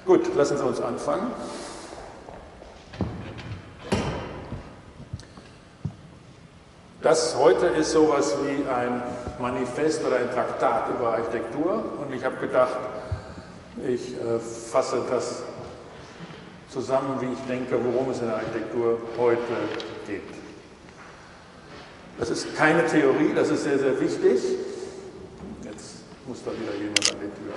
Gut, lassen Sie uns anfangen. Das heute ist sowas wie ein Manifest oder ein Traktat über Architektur und ich habe gedacht, ich fasse das zusammen, wie ich denke, worum es in der Architektur heute geht. Das ist keine Theorie, das ist sehr, sehr wichtig. Jetzt muss da wieder jemand an die Tür.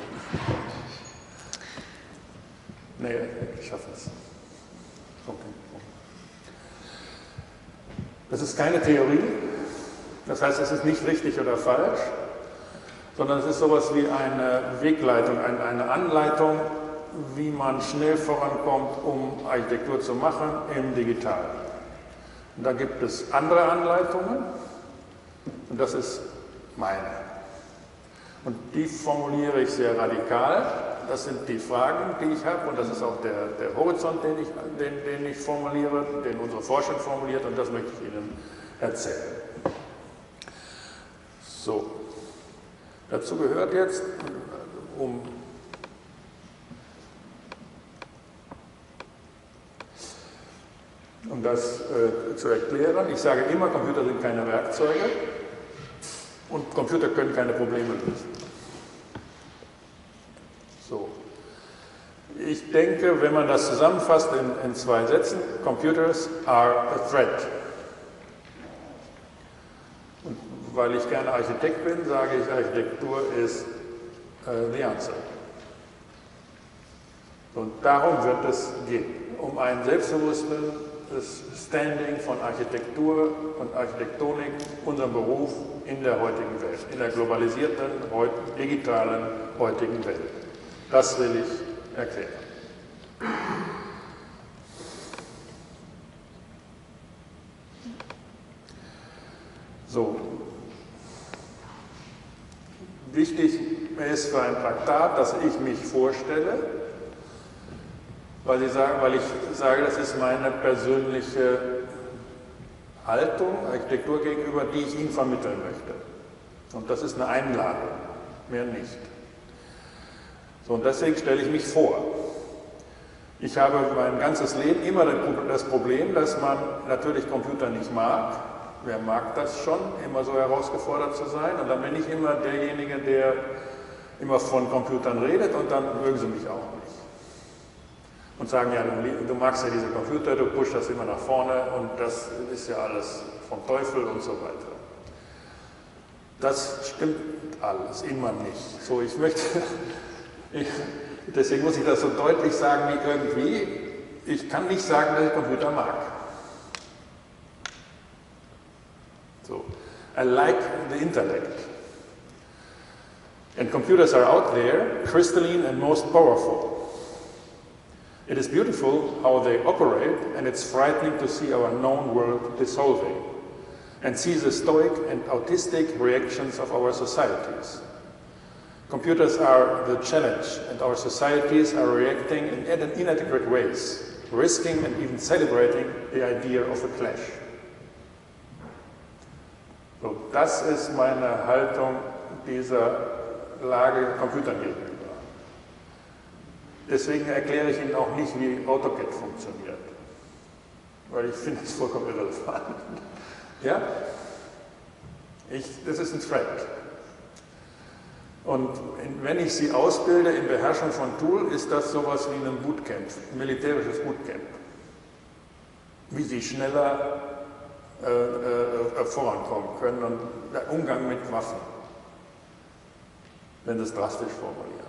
Nee, ich schaffe es. Das ist keine Theorie, das heißt, es ist nicht richtig oder falsch, sondern es ist sowas wie eine Wegleitung, eine Anleitung, wie man schnell vorankommt, um Architektur zu machen im Digitalen. Und da gibt es andere Anleitungen und das ist meine. Und die formuliere ich sehr radikal. Das sind die Fragen, die ich habe und das ist auch der Horizont, den ich formuliere, den unsere Forschung formuliert und das möchte ich Ihnen erzählen. So, dazu gehört jetzt, um das zu erklären, ich sage immer, Computer sind keine Werkzeuge und Computer können keine Probleme lösen. So. Ich denke, wenn man das zusammenfasst in zwei Sätzen, Computers are a threat. Und weil ich gerne Architekt bin, sage ich, Architektur ist the answer. Und darum wird es gehen, um ein selbstbewusstes Standing von Architektur und Architektonik, unserem Beruf in der heutigen Welt, in der globalisierten, digitalen heutigen Welt. Das will ich erklären. So. Wichtig ist für ein Traktat, dass ich mich vorstelle, weil ich sage, das ist meine persönliche Haltung Architektur gegenüber, die ich Ihnen vermitteln möchte. Und das ist eine Einladung, mehr nicht. So, und deswegen stelle ich mich vor. Ich habe mein ganzes Leben immer das Problem, dass man natürlich Computer nicht mag. Wer mag das schon, immer so herausgefordert zu sein? Und dann bin ich immer derjenige, der immer von Computern redet und dann mögen sie mich auch nicht. Und sagen, ja, du magst ja diese Computer, du pushst das immer nach vorne und das ist ja alles vom Teufel und so weiter. Das stimmt alles, immer nicht. So, deswegen muss ich das so deutlich sagen wie irgendwie, ich kann nicht sagen, dass ich Computer mag. So, I like the intellect. And computers are out there, crystalline and most powerful. It is beautiful how they operate, and it's frightening to see our known world dissolving, and see the stoic and autistic reactions of our societies. Computers are the challenge, and our societies are reacting in inadequate ways, risking and even celebrating the idea of a clash. So, das ist meine Haltung dieser Lage Computern gegenüber. Deswegen erkläre ich Ihnen auch nicht, wie AutoCAD funktioniert, weil ich finde es vollkommen irrelevant. Ja? Das ist ein Threat. Und wenn ich Sie ausbilde in Beherrschung von Tool, ist das sowas wie ein Bootcamp, ein militärisches Bootcamp. Wie Sie schneller vorankommen können und der Umgang mit Waffen, wenn Sie es drastisch formulieren.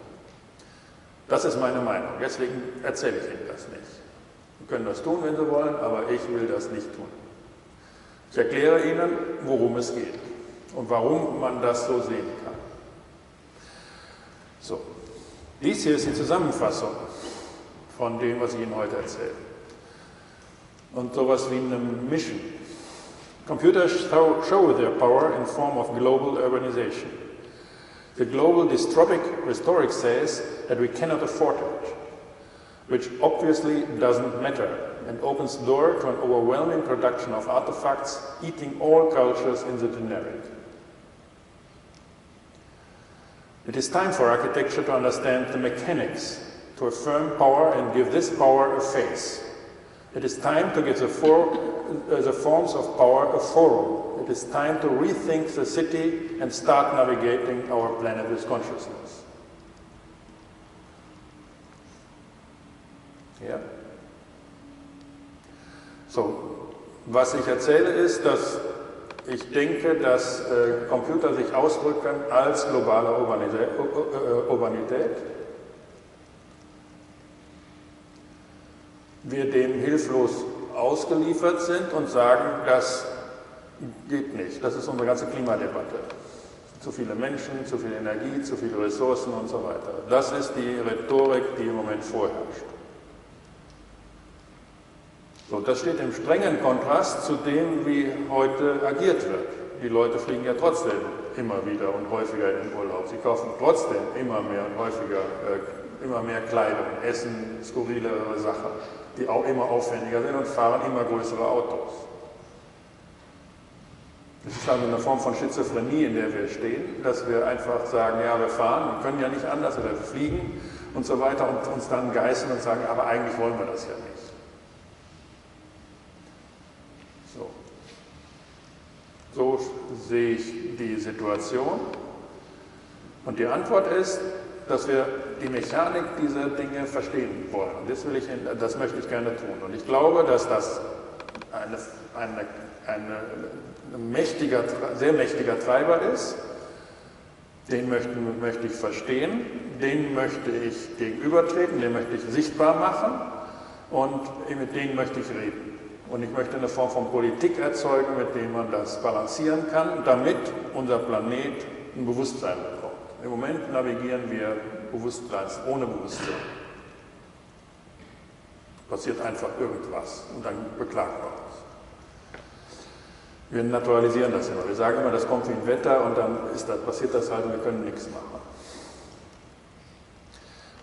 Das ist meine Meinung, deswegen erzähle ich Ihnen das nicht. Sie können das tun, wenn Sie wollen, aber ich will das nicht tun. Ich erkläre Ihnen, worum es geht und warum man das so sehen kann. So, dies hier ist die Zusammenfassung von dem, was ich Ihnen heute erzähle. Und sowas wie eine Mission. Computers show their power in form of global urbanization. The global dystopic rhetoric says that we cannot afford it, which obviously doesn't matter and opens the door to an overwhelming production of artifacts eating all cultures in the generic. It is time for architecture to understand the mechanics to affirm power and give this power a face. It is time to give the forms of power a forum. It is time to rethink the city and start navigating our planet with consciousness. Ja. So, was ich erzähle ist, dass ich denke, dass Computer sich ausdrücken als globale Urbanität. Wir dem hilflos ausgeliefert sind und sagen, das geht nicht. Das ist unsere ganze Klimadebatte. Zu viele Menschen, zu viel Energie, zu viele Ressourcen und so weiter. Das ist die Rhetorik, die im Moment vorherrscht. So, das steht im strengen Kontrast zu dem, wie heute agiert wird. Die Leute fliegen ja trotzdem immer wieder und häufiger in den Urlaub. Sie kaufen trotzdem immer mehr und häufiger immer mehr Kleidung, essen skurrilere Sachen, die auch immer aufwendiger sind und fahren immer größere Autos. Das ist also eine Form von Schizophrenie, in der wir stehen, dass wir einfach sagen, ja, wir fahren, wir können ja nicht anders, oder wir fliegen und so weiter und uns dann geißeln und sagen, aber eigentlich wollen wir das ja nicht. So sehe ich die Situation. Und die Antwort ist, dass wir die Mechanik dieser Dinge verstehen wollen. Und das möchte ich gerne tun. Und ich glaube, dass das ein sehr mächtiger Treiber ist. Den möchte ich verstehen, den möchte ich gegenübertreten, den möchte ich sichtbar machen und mit denen möchte ich reden. Und ich möchte eine Form von Politik erzeugen, mit der man das balancieren kann, damit unser Planet ein Bewusstsein bekommt. Im Moment navigieren wir ohne Bewusstsein. Passiert einfach irgendwas und dann beklagt man uns. Wir naturalisieren das immer. Wir sagen immer, das kommt wie ein Wetter und dann passiert das halt und wir können nichts machen.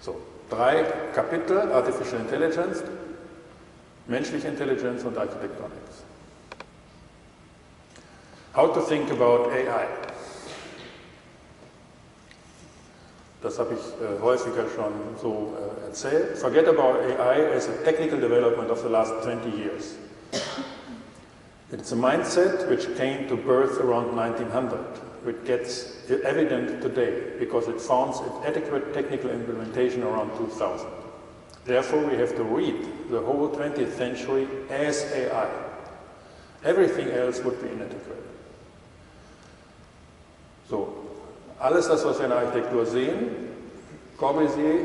So, 3 Kapitel, Artificial Intelligence, menschliche Intelligenz und Architectonics. How to think about AI. Das habe ich häufiger schon so erzählt. Forget about AI as a technical development of the last 20 years. It's a mindset which came to birth around 1900, which gets evident today because it found its adequate technical implementation around 2000. Therefore, we have to read the whole 20th century as AI. Everything else would be inadequate. So, alles das, was wir in der Architektur sehen, Corbusier,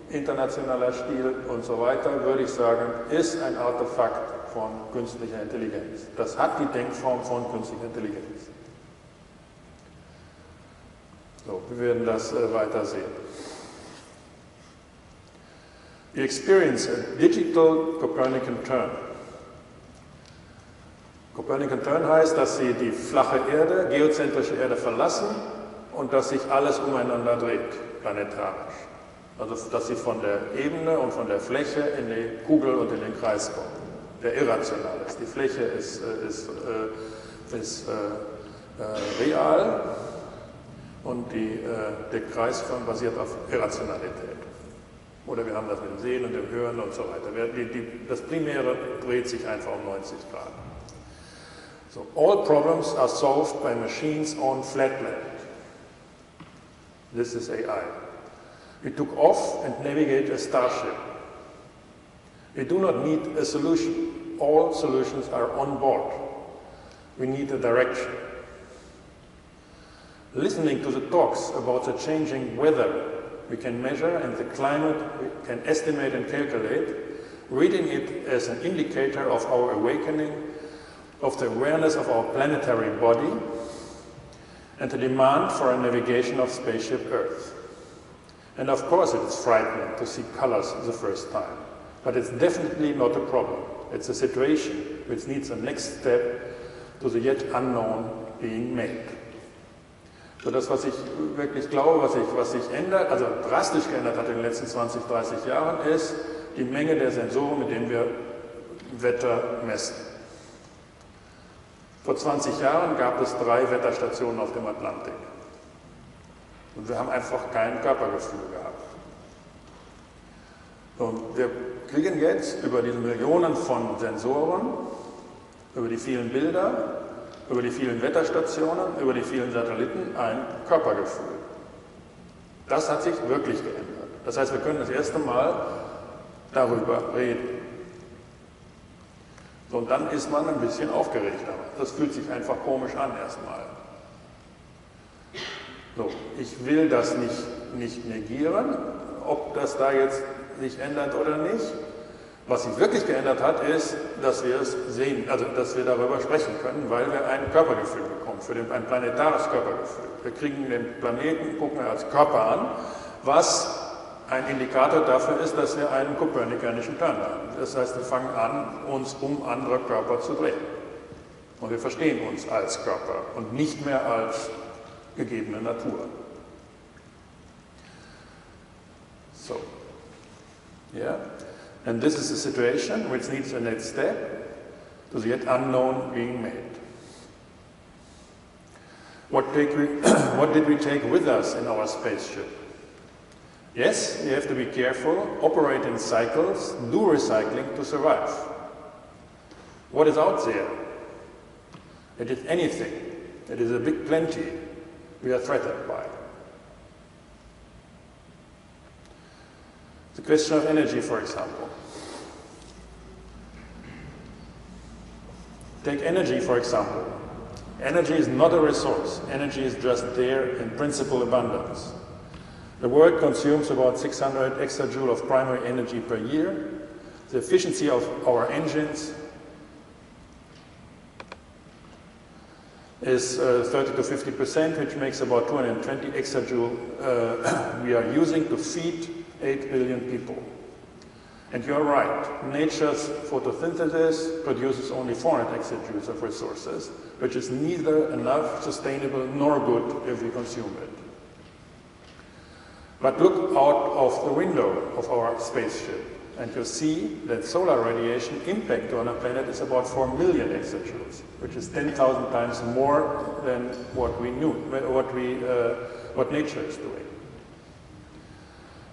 internationaler Stil und so weiter, würde ich sagen, ist ein Artefakt von künstlicher Intelligenz. Das hat die Denkform von künstlicher Intelligenz. So, wir werden das weiter sehen. We experience a digital Copernican turn. Copernican turn heißt, dass Sie die flache Erde, geozentrische Erde verlassen und dass sich alles umeinander dreht, planetarisch. Also, dass Sie von der Ebene und von der Fläche in die Kugel und in den Kreis kommen, der irrational ist. Die Fläche ist real und der Kreisform basiert auf Irrationalität. Oder wir haben das mit dem Sehen und dem Hören und so weiter. Das Primäre dreht sich einfach um 90 Grad. So, all problems are solved by machines on flatland. This is AI. We took off and navigate a starship. We do not need a solution. All solutions are on board. We need a direction. Listening to the talks about the changing weather we can measure, and the climate we can estimate and calculate, reading it as an indicator of our awakening, of the awareness of our planetary body, and the demand for a navigation of spaceship Earth. And of course it's frightening to see colors the first time, but it's definitely not a problem. It's a situation which needs a next step to the yet unknown being made. So das, was ich wirklich glaube, was sich ändert, also drastisch geändert hat in den letzten 20, 30 Jahren, ist die Menge der Sensoren, mit denen wir Wetter messen. Vor 20 Jahren gab es 3 Wetterstationen auf dem Atlantik. Und wir haben einfach kein Körpergefühl gehabt. Und wir kriegen jetzt über diese Millionen von Sensoren, über die vielen Bilder, über die vielen Wetterstationen, über die vielen Satelliten ein Körpergefühl. Das hat sich wirklich geändert. Das heißt, wir können das erste Mal darüber reden. So, und dann ist man ein bisschen aufgeregter. Das fühlt sich einfach komisch an erstmal. So, ich will das nicht negieren, ob das da jetzt sich ändert oder nicht. Was sich wirklich geändert hat, ist, dass wir es sehen, also dass wir darüber sprechen können, weil wir ein Körpergefühl bekommen, ein planetares Körpergefühl. Wir kriegen den Planeten, gucken wir als Körper an, was ein Indikator dafür ist, dass wir einen kopernikanischen Turn haben. Das heißt, wir fangen an, uns um andere Körper zu drehen. Und wir verstehen uns als Körper und nicht mehr als gegebene Natur. So, yeah. And this is a situation which needs a next step to the yet unknown being made. What did we take with us in our spaceship? Yes, we have to be careful, operate in cycles, do recycling to survive. What is out there? It is anything. It is a big plenty we are threatened by. The question of energy, for example. Take energy, for example. Energy is not a resource. Energy is just there in principal abundance. The world consumes about 600 exajoule of primary energy per year. The efficiency of our engines is 30 to 50%, which makes about 220 exajoule we are using to feed 8 billion people. And you're right, nature's photosynthesis produces only 400 exajoules of resources, which is neither enough, sustainable, nor good if we consume it. But look out of the window of our spaceship, and you see that solar radiation impact on a planet is about 4 million exajoules, which is 10,000 times more than what we knew, what nature is doing.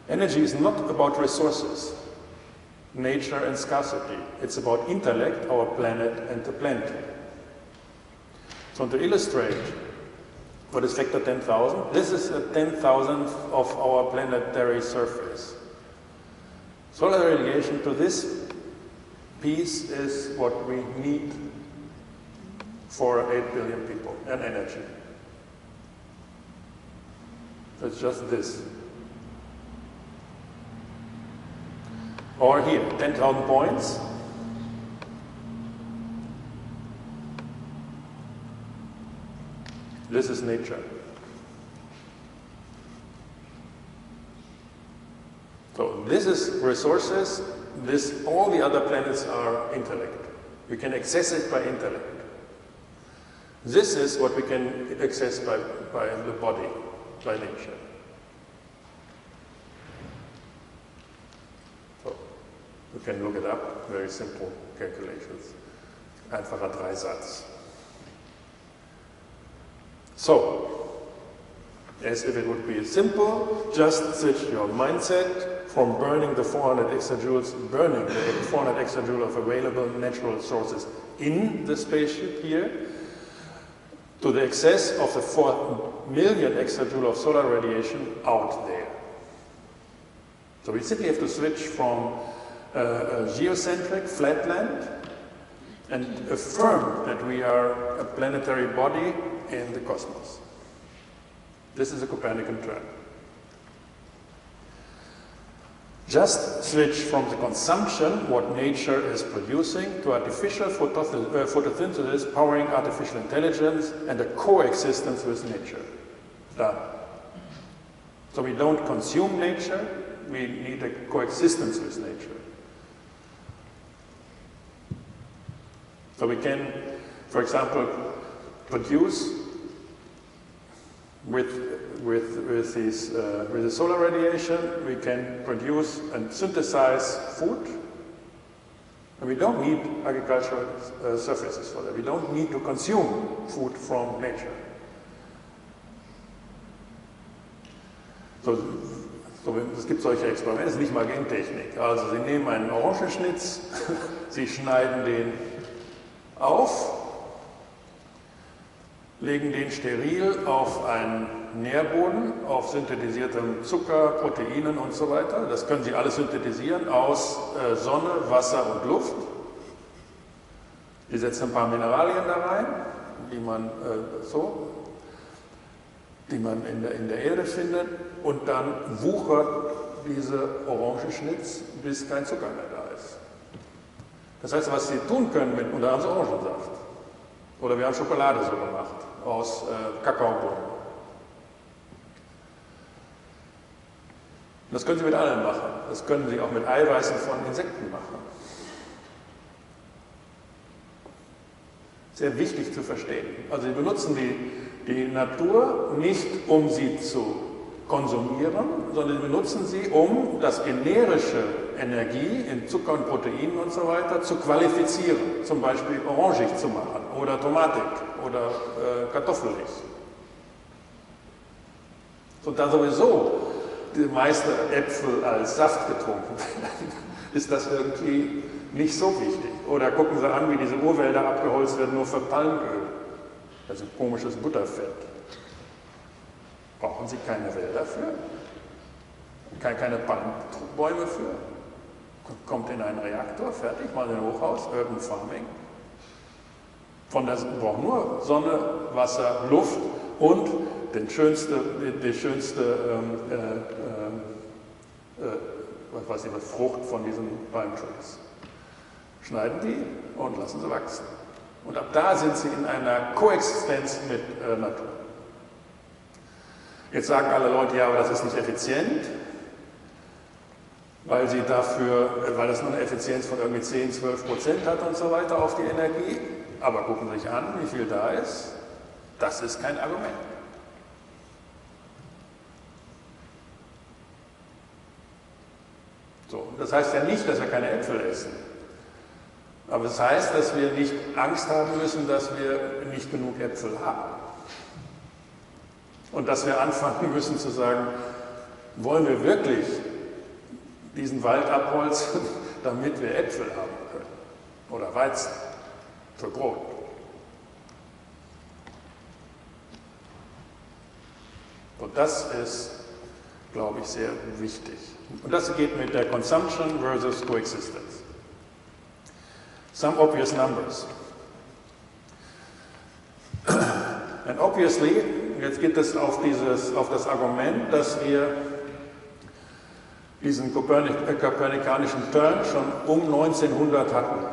Energy is not about resources, nature and scarcity. It's about intellect, our planet, and the plenty. So to illustrate what is factor 10,000, this is a 10,000th of our planetary surface. Solar radiation to this piece is what we need for 8 billion people and energy. So it's just this. Or here, 10,000 points. This is nature. So this is resources, all the other planets are intellect. We can access it by intellect. This is what we can access by the body, by nature. You can look it up, very simple calculations. Einfacher Dreisatz. So, as if it would be simple, just switch your mindset from burning the 400 exajoules, burning the 400 exajoule of available natural sources in the spaceship here, to the excess of the 4 million exajoule of solar radiation out there. So we simply have to switch from a geocentric flatland and affirm that we are a planetary body in the cosmos. This is a Copernican turn. Just switch from the consumption, what nature is producing, to artificial photosynthesis powering artificial intelligence and a coexistence with nature. Done. So we don't consume nature, we need a coexistence with nature. So we can, for example, produce with the solar radiation, we can produce and synthesize food. And we don't need agricultural surfaces for that. We don't need to consume food from nature. So So, es gibt solche Experimente, das ist nicht mal Gentechnik. Also Sie nehmen einen Orangenschnitz, Sie schneiden den auf, legen den steril auf einen Nährboden, auf synthetisiertem Zucker, Proteinen und so weiter. Das können Sie alles synthetisieren aus Sonne, Wasser und Luft. Sie setzen ein paar Mineralien da rein, die man in der Erde findet, und dann wuchert dieser Orangenschnitz, bis kein Zucker mehr da ist. Das heißt, was Sie tun können und da haben Sie Orangensaft. Oder wir haben Schokolade so gemacht, aus Kakaobohnen. Das können Sie mit allem machen. Das können Sie auch mit Eiweißen von Insekten machen. Sehr wichtig zu verstehen. Also Sie benutzen die Natur nicht, um sie zu konsumieren, sondern Sie benutzen sie, um das generische Energie in Zucker und Proteinen und so weiter zu qualifizieren. Zum Beispiel orangig zu machen oder tomatig oder kartoffelig. Und da sowieso die meisten Äpfel als Saft getrunken werden, ist das irgendwie nicht so wichtig. Oder gucken Sie an, wie diese Urwälder abgeholzt werden, nur für Palmöl. Das ist ein komisches Butterfett. Brauchen Sie keine Wälder für? Keine Palmbäume für? Kommt in einen Reaktor, fertig, mal in ein Hochhaus, Urban Farming. Braucht nur Sonne, Wasser, Luft und die schönste Frucht von diesen Palmtrees. Schneiden die und lassen sie wachsen. Und ab da sind sie in einer Koexistenz mit Natur. Jetzt sagen alle Leute, ja, aber das ist nicht effizient, weil das nur eine Effizienz von irgendwie 10–12% hat und so weiter auf die Energie. Aber gucken Sie sich an, wie viel da ist. Das ist kein Argument. So, das heißt ja nicht, dass wir keine Äpfel essen. Aber das heißt, dass wir nicht Angst haben müssen, dass wir nicht genug Äpfel haben. Und dass wir anfangen müssen zu sagen, wollen wir wirklich diesen Wald abholzen, damit wir Äpfel haben können? Oder Weizen für Brot. Und das ist, glaube ich, sehr wichtig. Und das geht mit der Consumption versus Coexistence. Some obvious numbers. And obviously, jetzt geht es auf das Argument, dass wir diesen kopernikanischen Turn schon um 1900 hatten.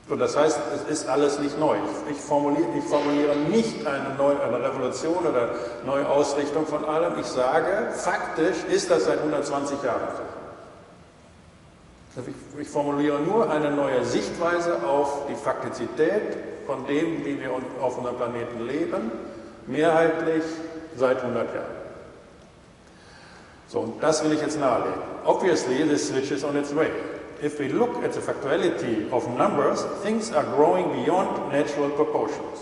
Und das heißt, es ist alles nicht neu. Ich formuliere nicht eine Revolution oder Neuausrichtung von allem. Ich sage, faktisch ist das seit 120 Jahren so. Ich formuliere nur eine neue Sichtweise auf die Faktizität von dem, wie wir auf unserem Planeten leben, mehrheitlich seit 100 Jahren. So, und das will ich jetzt nahelegen. Obviously, this switch is on its way. If we look at the factuality of numbers, things are growing beyond natural proportions.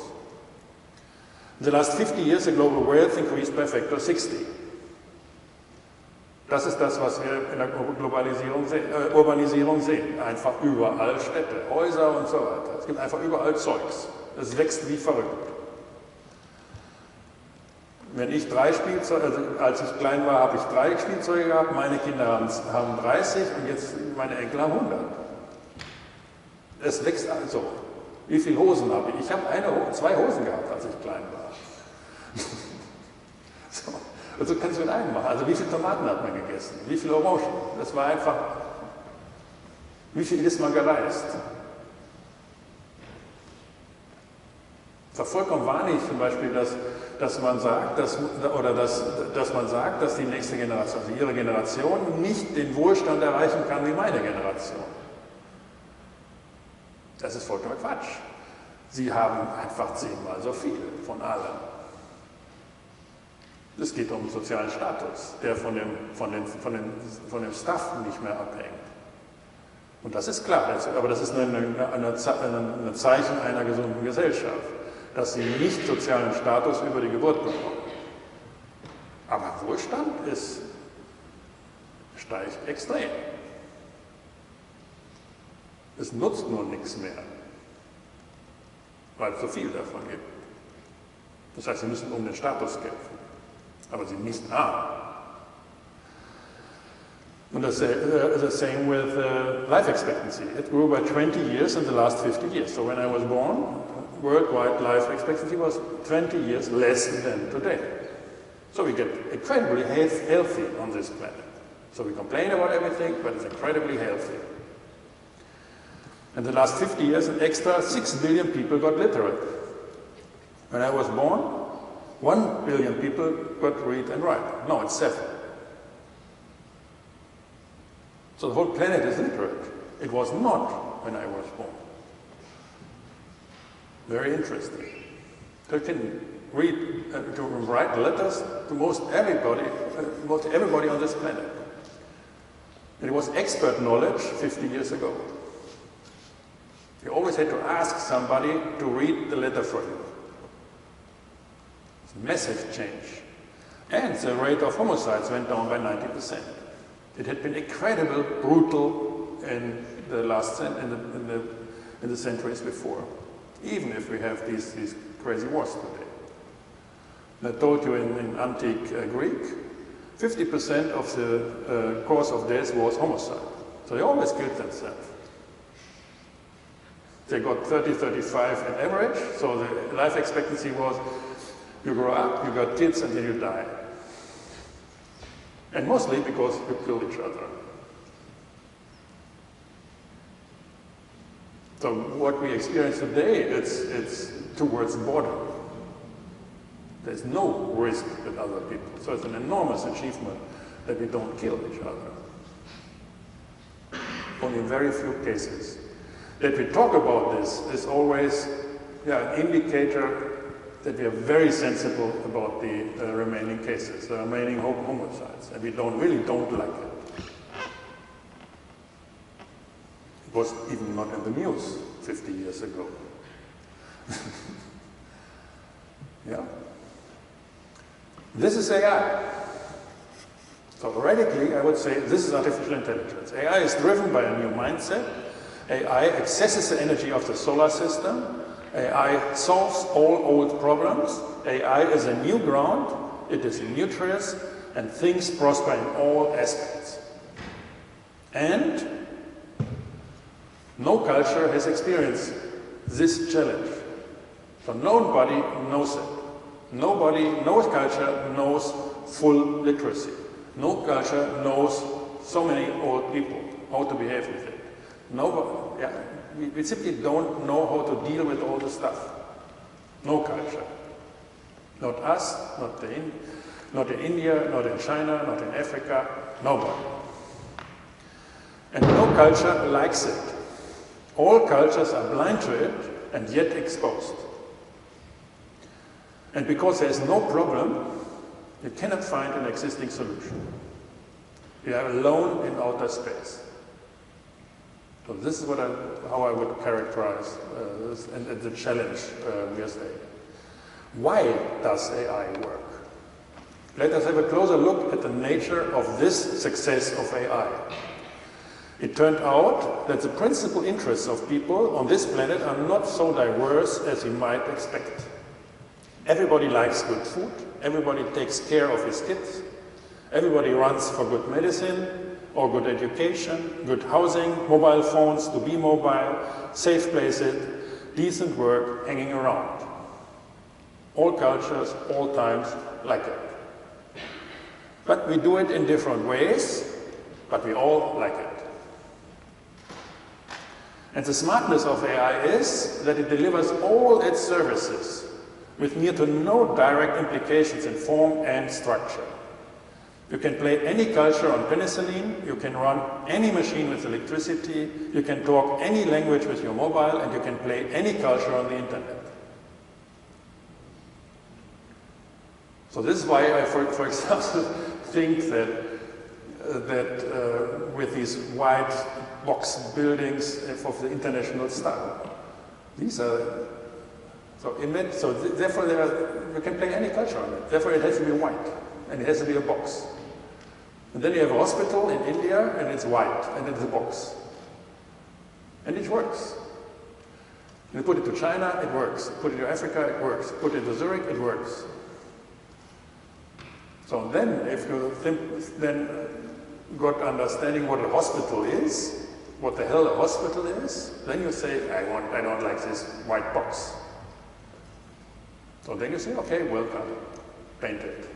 In the last 50 years, the global wealth increased by a factor 60. Das ist das, was wir in der Urbanisierung sehen. Einfach überall Städte, Häuser und so weiter. Es gibt einfach überall Zeugs. Es wächst wie verrückt. Wenn ich als ich klein war, habe ich 3 Spielzeuge gehabt, meine Kinder haben 30 und jetzt meine Enkel haben 100. Es wächst also. Wie viele Hosen habe ich? Ich habe 2 Hosen gehabt, als ich klein war. So. Und so kannst du mit einem machen. Also wie viele Tomaten hat man gegessen? Wie viele Orangen? Das war einfach, wie viel ist man gereist? Es war vollkommen wahnsinnig zum Beispiel, dass man sagt, dass die nächste Generation, also ihre Generation, nicht den Wohlstand erreichen kann wie meine Generation. Das ist vollkommen Quatsch. Sie haben einfach 10-mal so viel von allem. Es geht um sozialen Status, der von dem Staff nicht mehr abhängt. Und das ist klar, aber das ist ein Zeichen einer gesunden Gesellschaft, dass sie nicht sozialen Status über die Geburt bekommen. Aber Wohlstand steigt extrem. Es nutzt nur nichts mehr, weil es so viel davon gibt. Das heißt, sie müssen um den Status kämpfen, aber sie nicht haben. And the same with life expectancy. It grew by 20 years in the last 50 years. So when I was born, worldwide life expectancy was 20 years less than today. So we get incredibly healthy on this planet. So we complain about everything, but it's incredibly healthy. In the last 50 years, an extra 6 billion people got literate. When I was born, 1 billion people got read and write. Now it's 7. So the whole planet is literate. It was not when I was born. Very interesting. They can read, to write letters to most everybody on this planet. And it was expert knowledge 50 years ago. You always had to ask somebody to read the letter for you. It's a massive change. And the rate of homicides went down by 90%. It had been incredibly brutal in the centuries before, even if we have these crazy wars today. And I told you in antique Greek, 50% of the cause of death was homicide. So they always killed themselves. They got 30, 35 on average, so the life expectancy was you grow up, you got kids, and then you die. And mostly because you kill each other. So what we experience today, it's towards boredom. There's no risk with other people. So it's an enormous achievement that we don't kill each other. Only in very few cases. That we talk about this is always an indicator that we are very sensible about the remaining cases, the remaining homicides, and we really don't like it. It was even not in the news 50 years ago. Yeah. This is AI. So theoretically, I would say this is artificial intelligence. AI is driven by a new mindset. AI accesses the energy of the solar system. AI solves all old problems. AI is a new ground. It is nutritious, and things prosper in all aspects. And no culture has experienced this challenge. So nobody knows it. Nobody, no culture knows full literacy. No culture knows so many old people, how to behave with it. Nobody, we simply don't know how to deal with all the stuff. No culture. Not us, not in India, not in China, not in Africa, nobody. And no culture likes it. All cultures are blind to it and yet exposed. And because there is no problem, you cannot find an existing solution. You are alone in outer space. So this is how I would characterize this and the challenge we are saying. Why does AI work? Let us have a closer look at the nature of this success of AI. It turned out that the principal interests of people on this planet are not so diverse as you might expect. Everybody likes good food, everybody takes care of his kids, everybody runs for good medicine or good education, good housing, mobile phones to be mobile, safe places, decent work hanging around. All cultures, all times like it. But we do it in different ways, but we all like it. And the smartness of AI is that it delivers all its services with near to no direct implications in form and structure. You can play any culture on penicillin, you can run any machine with electricity, you can talk any language with your mobile, and you can play any culture on the internet. So this is why I, for example, think that with these white box buildings of the international style, these are therefore you can play any culture on it. Therefore it has to be white. and it has to be a box. And then you have a hospital in India, and it's white, and it's a box. And it works. You put it to China, it works. Put it to Africa, it works. Put it to Zurich, it works. So then, if you then got understanding what a hospital is, what the hell a hospital is, then you say, I don't like this white box. So then you say, okay, well done, paint it.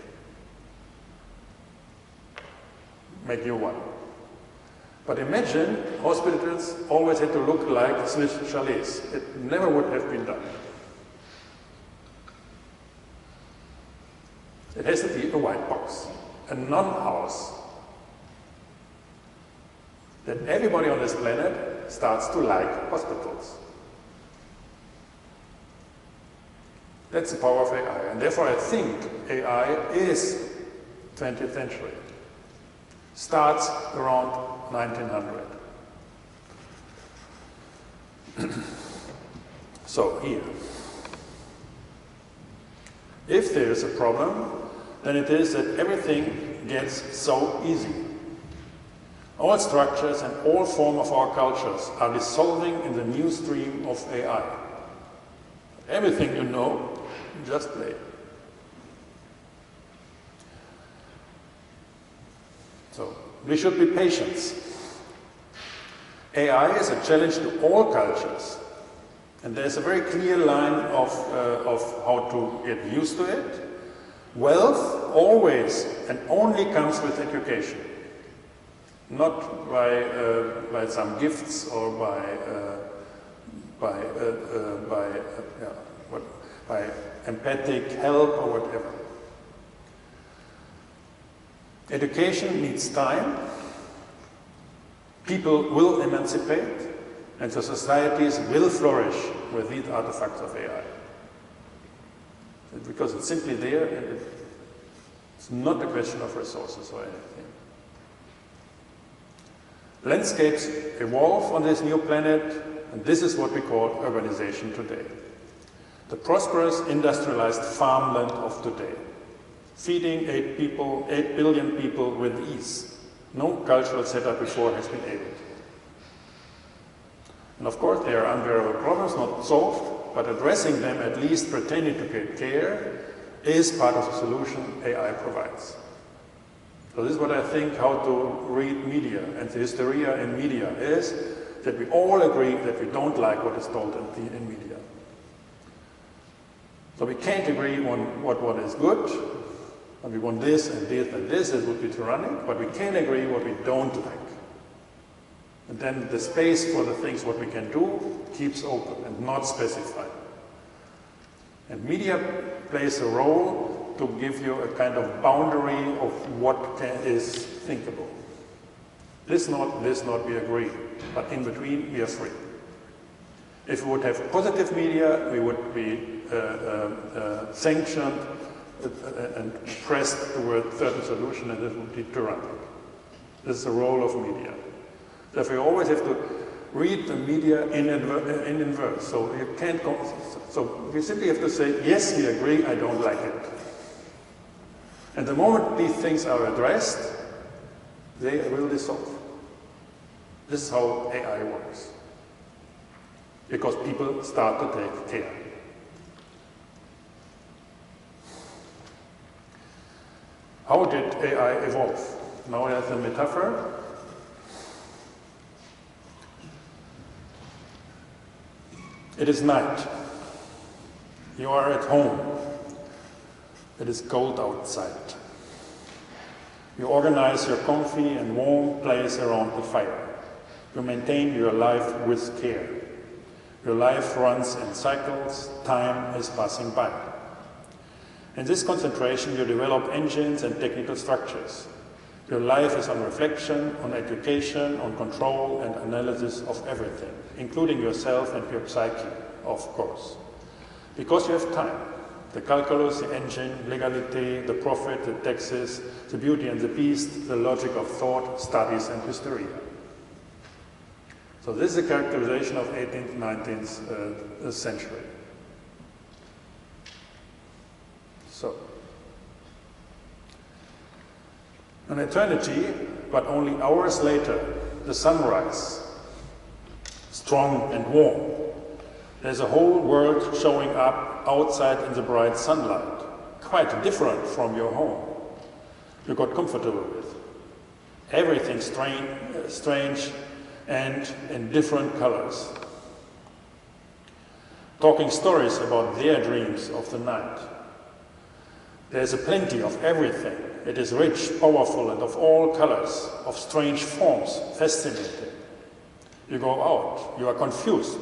Make you one. But imagine hospitals always had to look like Swiss chalets. It never would have been done. It has to be a white box, a non-house, that everybody on this planet starts to like hospitals. That's the power of AI, and therefore I think AI is 20th century. Starts around 1900. So here, if there is a problem, then it is that everything gets so easy. All structures and all forms of our cultures are dissolving in the new stream of AI. Everything you know, just play. So, we should be patient. AI is a challenge to all cultures. And there's a very clear line of how to get used to it. Wealth always and only comes with education. Not by some gifts or by empathic help or whatever. Education needs time. People will emancipate, and the societies will flourish with these artifacts of AI. Because it's simply there, and it's not a question of resources or anything. Landscapes evolve on this new planet, and this is what we call urbanization today. The prosperous industrialized farmland of today, feeding 8 billion people with ease. No cultural setup before has been able. And of course, there are unbearable problems not solved, but addressing them, at least pretending to get care, is part of the solution AI provides. So this is what I think how to read media, and the hysteria in media is that we all agree that we don't like what is told in media. So we can't agree on what is good, and we want this and this and this, it would be tyrannic, but we can agree what we don't like. And then the space for the things what we can do keeps open and not specified. And media plays a role to give you a kind of boundary of what is thinkable. This not, we agree, but in between we are free. If we would have positive media, we would be sanctioned and pressed toward a certain solution, and it would be tyrannic. This is the role of media. Therefore, you always have to read the media in inverse. So you can't go. So we simply have to say, yes, we agree, I don't like it. And the moment these things are addressed, they will dissolve. This is how AI works. Because people start to take care. How did AI evolve? Now I have a metaphor. It is night. You are at home. It is cold outside. You organize your comfy and warm place around the fire. You maintain your life with care. Your life runs in cycles. Time is passing by. In this concentration, you develop engines and technical structures. Your life is on reflection, on education, on control and analysis of everything, including yourself and your psyche, of course. Because you have time. The calculus, the engine, legality, the profit, the taxes, the beauty and the beast, the logic of thought, studies and hysteria. So this is a characterization of 18th, 19th century. So, An eternity, but only hours later, the sunrise, strong and warm. There's a whole world showing up outside in the bright sunlight, quite different from your home you got comfortable with. Everything strange and in different colors. Talking stories about their dreams of the night. There's a plenty of everything. It is rich, powerful, and of all colors, of strange forms, fascinating. You go out, you are confused,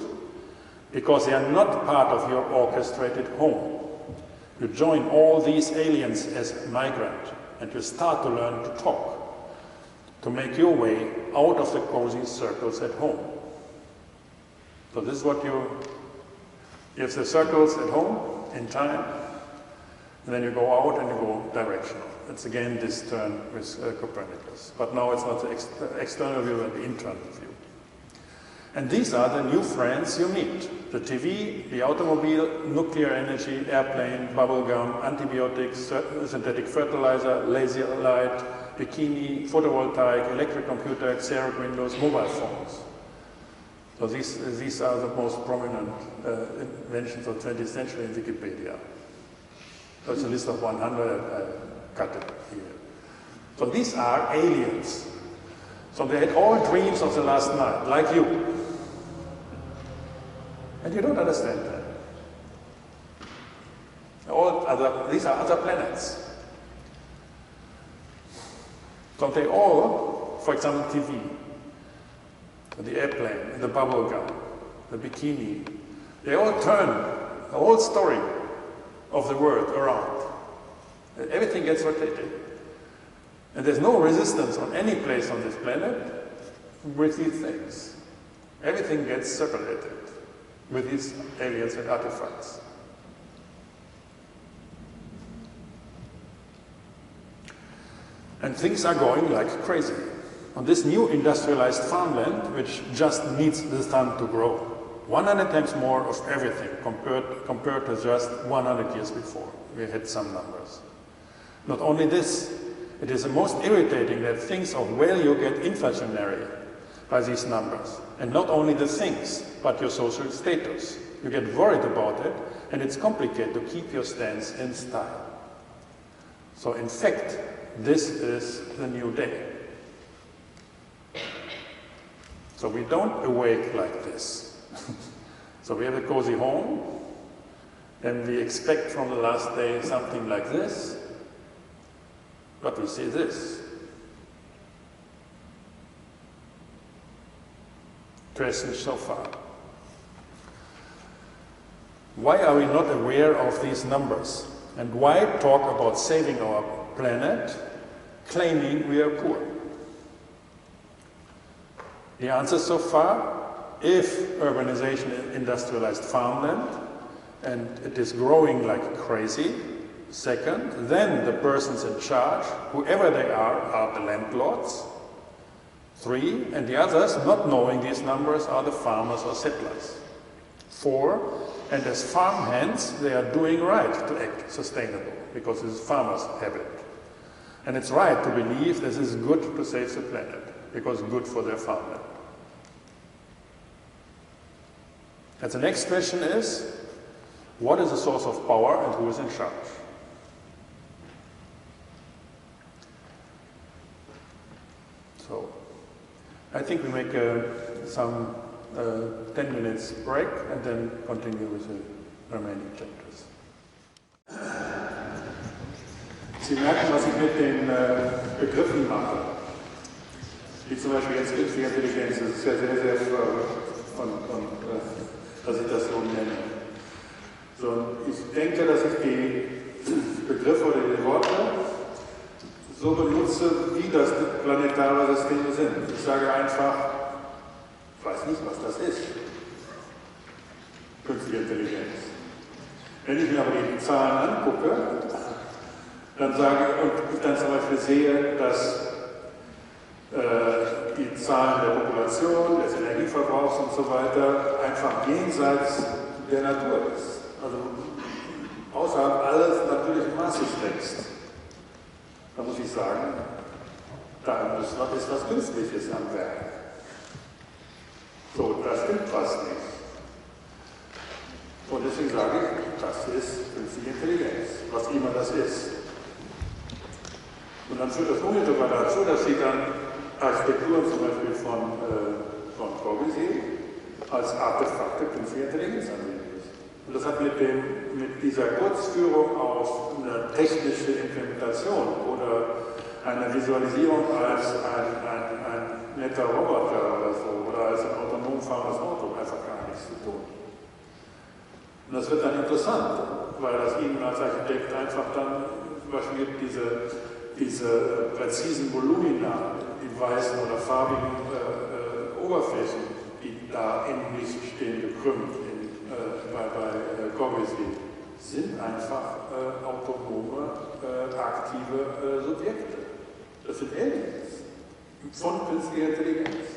because they are not part of your orchestrated home. You join all these aliens as a migrant, and you start to learn to talk, to make your way out of the cozy circles at home. So this is what you have the circles at home, in time, and then you go out and you go directional. It's again this turn with Copernicus. But now it's not the external view but the internal view. And these are the new friends you meet. The TV, the automobile, nuclear energy, airplane, bubblegum, antibiotics, synthetic fertilizer, laser light, bikini, photovoltaic, electric computer, Xerox windows, mobile phones. So these are the most prominent inventions of the 20th century in Wikipedia. So it's a list of 100, I cut it here. So these are aliens. So they had all dreams of the last night, like you. And you don't understand that. These are other planets. So they all, for example, TV, the airplane, the bubble gum, the bikini, they all turn the whole story of the world around. Everything gets rotated. And there's no resistance on any place on this planet with these things. Everything gets circulated with these aliens and artifacts. And things are going like crazy. On this new industrialized farmland, which just needs the sun to grow, 100 times more of everything compared to just 100 years before. We had some numbers. Not only this, it is the most irritating that things of value get inflationary by these numbers. And not only the things, but your social status. You get worried about it, and it's complicated to keep your stance in style. So in fact, this is the new day. So we don't awake like this. So we have a cozy home, and we expect from the last day something like this, but we see this. Question so far. Why are we not aware of these numbers? And why talk about saving our planet, claiming we are poor? The answer so far, if urbanization is industrialized farmland, and it is growing like crazy, second, then the persons in charge, whoever they are the landlords. 3, and the others, not knowing these numbers, are the farmers or settlers. 4, and as farm hands, they are doing right to act sustainable, because this is farmers' habit. And it's right to believe this is good to save the planet, because it's good for their farmland. And the next question is, what is the source of power and who is in charge? So, I think we make some 10 minutes break and then continue with the remaining chapters. Sie merken, was ich mit den Begriffen mache. Wie zum Beispiel jetzt künstliche Intelligenz. Das ist ja sehr, sehr dass ich das so nenne. So, ich denke, dass ich die Begriffe oder die Worte so benutze, wie das planetare Systeme sind. Ich sage einfach, ich weiß nicht, was das ist. Künstliche Intelligenz. Wenn ich mir aber die Zahlen angucke, dann sage und dann zum Beispiel sehe, dass die Zahlen der Population, des Energieverbrauchs und so weiter einfach jenseits der Natur ist. Also außerhalb alles natürlichen Maßes wächst. Da muss ich sagen, Da ist was Künstliches am Werk. So, da stimmt was nicht. Und deswegen sage ich, das ist künstliche Intelligenz, was immer das ist. Und dann führt das unmittelbar dazu, dass Sie dann Architekturen zum Beispiel von Cogito als Artefakte künstlicher Intelligenz ansehen müssen. Und das hat mit dieser Kurzführung auf eine technische Implementation oder eine Visualisierung als ein netter Roboter oder so oder als ein autonom fahrendes Auto einfach gar nichts zu tun. Und das wird dann interessant, weil das Ihnen als Architekt einfach dann zum Beispiel diese präzisen Volumina, die weißen oder farbigen Oberflächen, die da im Licht stehen, gekrümmt bei Cogito, sind einfach autonome, aktive Subjekte. Das sind Aliens von künstlicher Intelligenz.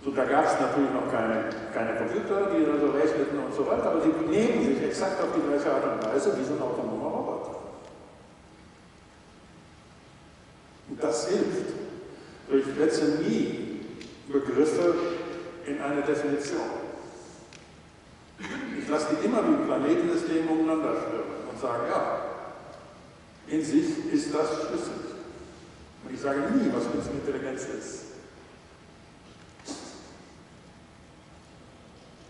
So, da gab es natürlich noch keine Computer, die da so rechneten und so weiter, aber sie benehmen sich exakt auf die gleiche Art und Weise wie so ein autonomer Roboter. Und das hilft. Ich setze nie Begriffe in eine Definition. Ich lasse die immer wie ein Planetensystem umeinander schwirren und sage, ja, in sich ist das schlüssig. Und ich sage nie, was künstliche Intelligenz ist.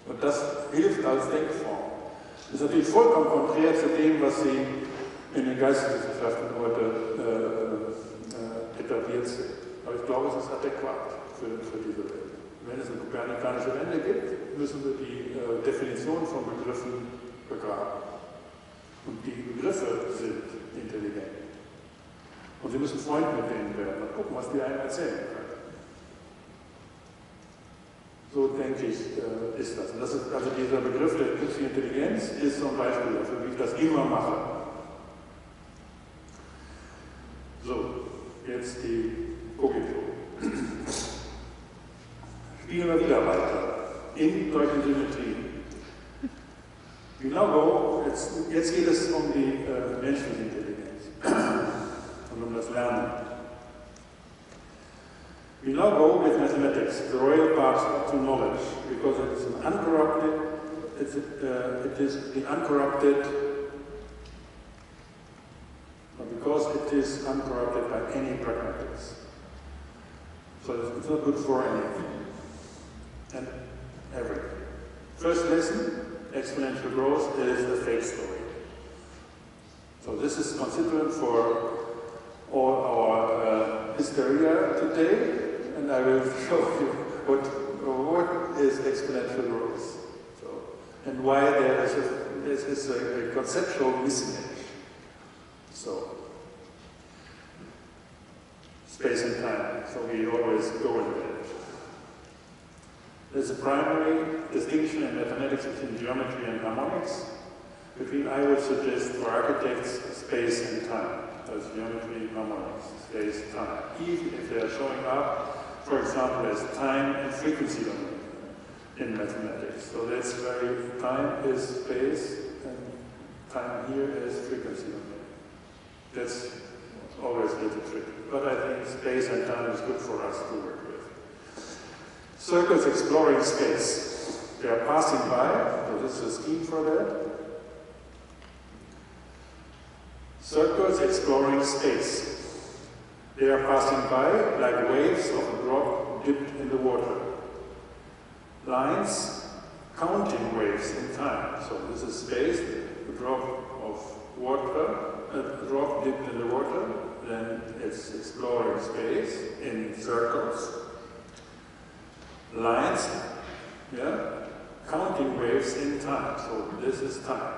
Und das hilft als Denkform. Das ist natürlich vollkommen konträr zu dem, was Sie in den Geisteswissenschaften heute etabliert sind. Aber ich glaube, es ist adäquat für diese Welt. Wenn es eine kopernikanische Wende gibt, müssen wir die Definition von Begriffen begraben. Und die Begriffe sind intelligent. Und Sie müssen Freund mit denen werden und gucken, was die einem erzählen können. So denke ich, ist das. Und das ist, also dieser Begriff der künstlichen Intelligenz ist so ein Beispiel dafür, wie ich das immer mache. So, jetzt die Cogito. Spielen wir wieder weiter in solchen Symmetrien. We now go, jetzt geht es um die menschliche Intelligenz und um das Lernen. We now go with mathematics, the royal path to knowledge, because it is an uncorrupted, because it is uncorrupted by any pragmatics. So it's not good for anything and everything. First lesson, exponential growth is a fake story. So this is considered for all our hysteria today, and I will show you what is exponential growth. So, and why there is a conceptual mismatch. So, space and time, so we always go in that. There's a primary distinction in mathematics between geometry and harmonics, between, I would suggest, for architects, space and time. As geometry, harmonics, space, time. Even if they are showing up, for example, as time and frequency domain in mathematics. So that's very, time is space, and time here is frequency domain. That's always a little tricky. But I think space and time is good for us to work with. Circles exploring space. They are passing by, so this is a scheme for that. Circles exploring space. They are passing by like waves of a drop dipped in the water. Lines counting waves in time. So this is space, a drop of water, a drop dipped in the water, then it's exploring space in circles. Lines, yeah, counting waves in time. So this is time.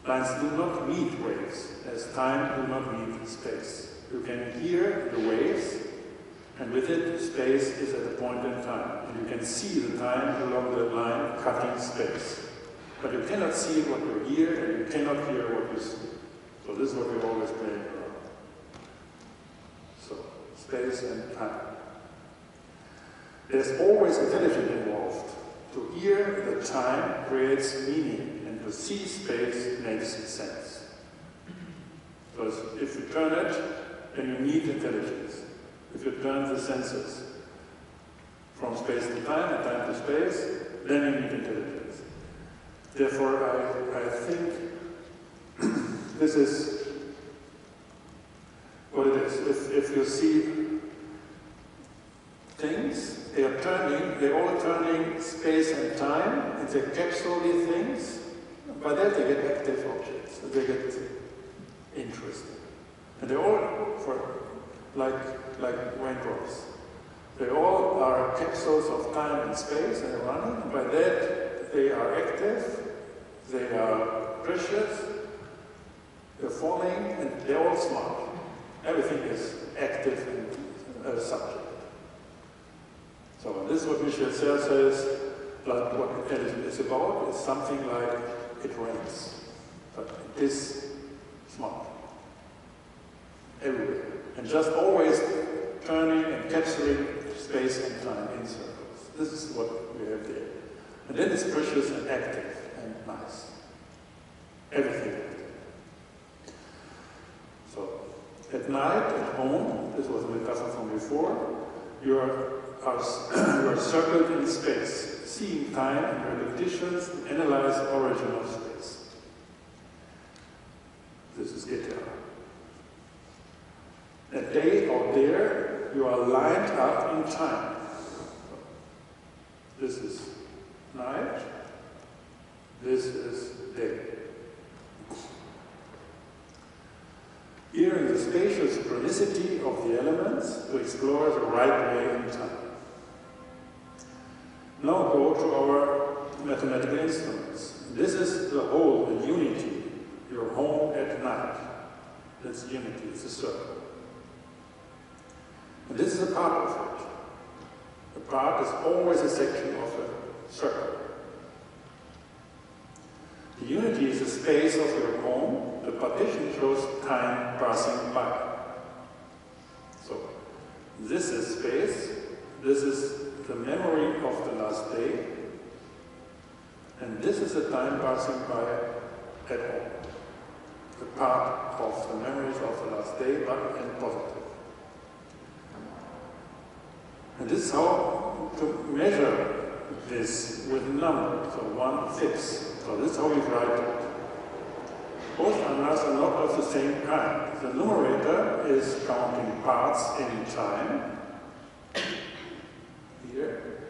Lines do not meet waves, as time do not meet space. You can hear the waves, and with it, space is at a point in time. And you can see the time along the line cutting space. But you cannot see what you hear, and you cannot hear what you see. So this is what we're always playing around. So, space and time. There's always intelligence involved. To hear the time creates meaning. To see space makes sense. Because if you turn it, then you need intelligence. If you turn the sensors from space to time and time to space, then you need intelligence. Therefore, I think this is what it is. If you see things, they're all turning space and time, and they capsule these things. By that they get active objects, they get interesting. And they all, like raindrops, they all are capsules of time and space, and they're running. And by that they are active, they are precious, they're falling, and they're all smart. Everything is active and subject. So this is what Michel Serres says, like what intelligence is about. It's something like it rains, but it is smart. Everywhere. And just always turning and capturing space and time in circles. This is what we have there. And then it's precious and active and nice. Everything active. So, at night, at home, this was a metaphor from before, you are circled in space, seeing time and repetitions, and analyze the origin of space. This is guitar. At day out there, you are lined up in time. This is night, this is day. Here in the spatial synchronicity of the elements to explore the right way in time. Now go to our mathematical instruments. This is the whole, the unity, your home at night. That's unity, it's a circle. And this is a part of it. A part is always a section of a circle. The unity is the space of your home. The partition shows time passing by. So, this is space. This is the memory of the last day. And this is the time passing by at home. The part of the memories of the last day, but in positive. And this is how to measure this with numbers, so one fits. So this is how we write it. Both numbers are not of the same kind. The numerator is counting parts in time, here,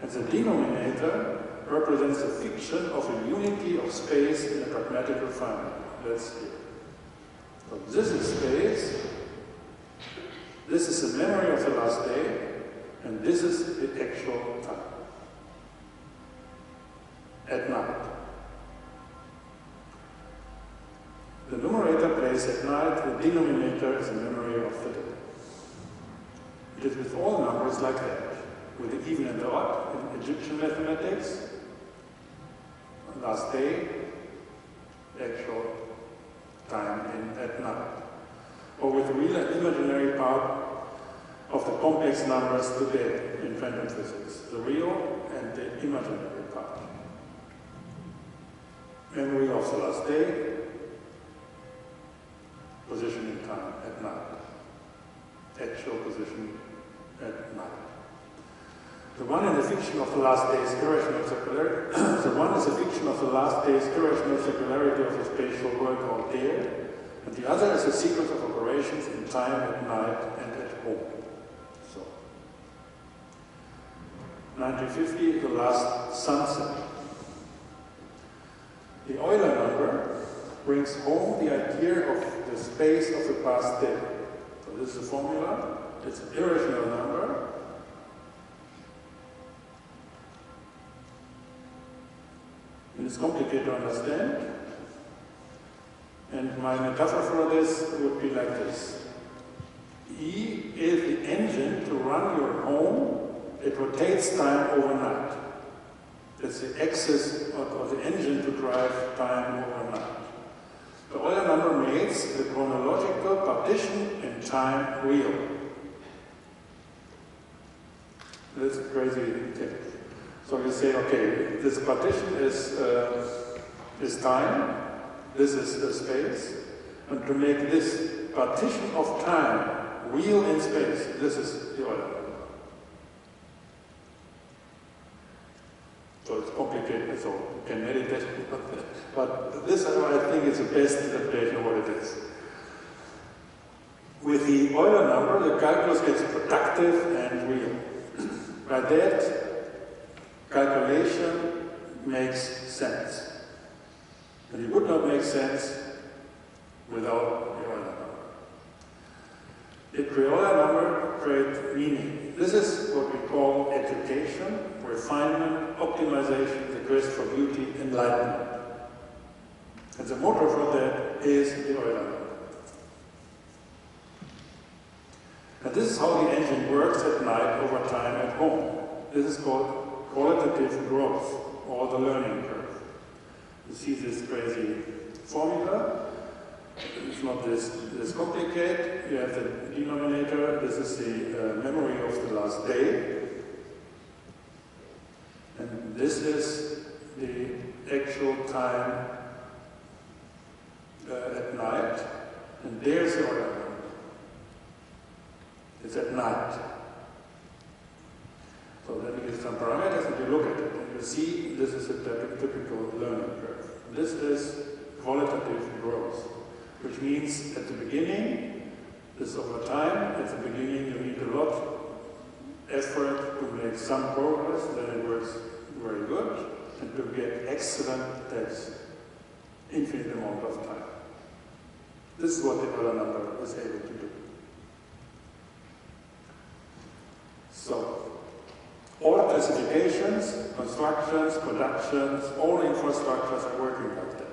and the denominator represents the fiction of a unity of space in a pragmatic refinement. That's here. So this is space, this is the memory of the last day, and this is the actual time. At night. The numerator plays at night, the denominator is the memory of the day. It is with all numbers like that, with the even and the odd in Egyptian mathematics, last day, actual time at night. Or with the real and imaginary part of the complex numbers today in quantum physics, the real and the imaginary part. Memory of the last day, position in time at night, actual position at night. The one in the fiction of the last day's irrational circularity, the one is a fiction of the last day's irrational circularity of the spatial world out there, and the other is a sequence of operations in time at night and at home. So, 1950, the last sunset. The Euler number brings home the idea of the space of the past day. So this is the formula. It's an irrational number. And it's complicated to understand. And my metaphor for this would be like this. E is the engine to run your home. It rotates time overnight. It's the axis of the engine to drive time overnight. The Euler number makes the chronological partition in time real. That's a crazy thing. So you say, okay, this partition is time, this is space, and to make this partition of time, real in space. This is the Euler number. So it's complicated, so you can meditate about that. But this, I think, is the best adaptation of what it is. With the Euler number, the calculus gets productive and real. By that, calculation makes sense. And it would not make sense without the Euler number. The Euler number creates meaning. This is what we call education, refinement, optimization, the quest for beauty, enlightenment. And the motor for that is the Euler number. And this is how the engine works at night over time at home. This is called qualitative growth, or the learning curve. You see this crazy formula. It's not this complicated. You have the denominator. This is the memory of the last day. And this is the actual time at night. And there's the order. It's at night. So then you get some parameters and you look at it. And you see this is a typical learning curve. This is qualitative growth, which means at the beginning, this over time, at the beginning you need a lot of effort to make some progress, then it works very good, and to get excellent takes infinite amount of time. This is what the Euler number is able to do. So, all classifications, constructions, productions, all infrastructures are working like that.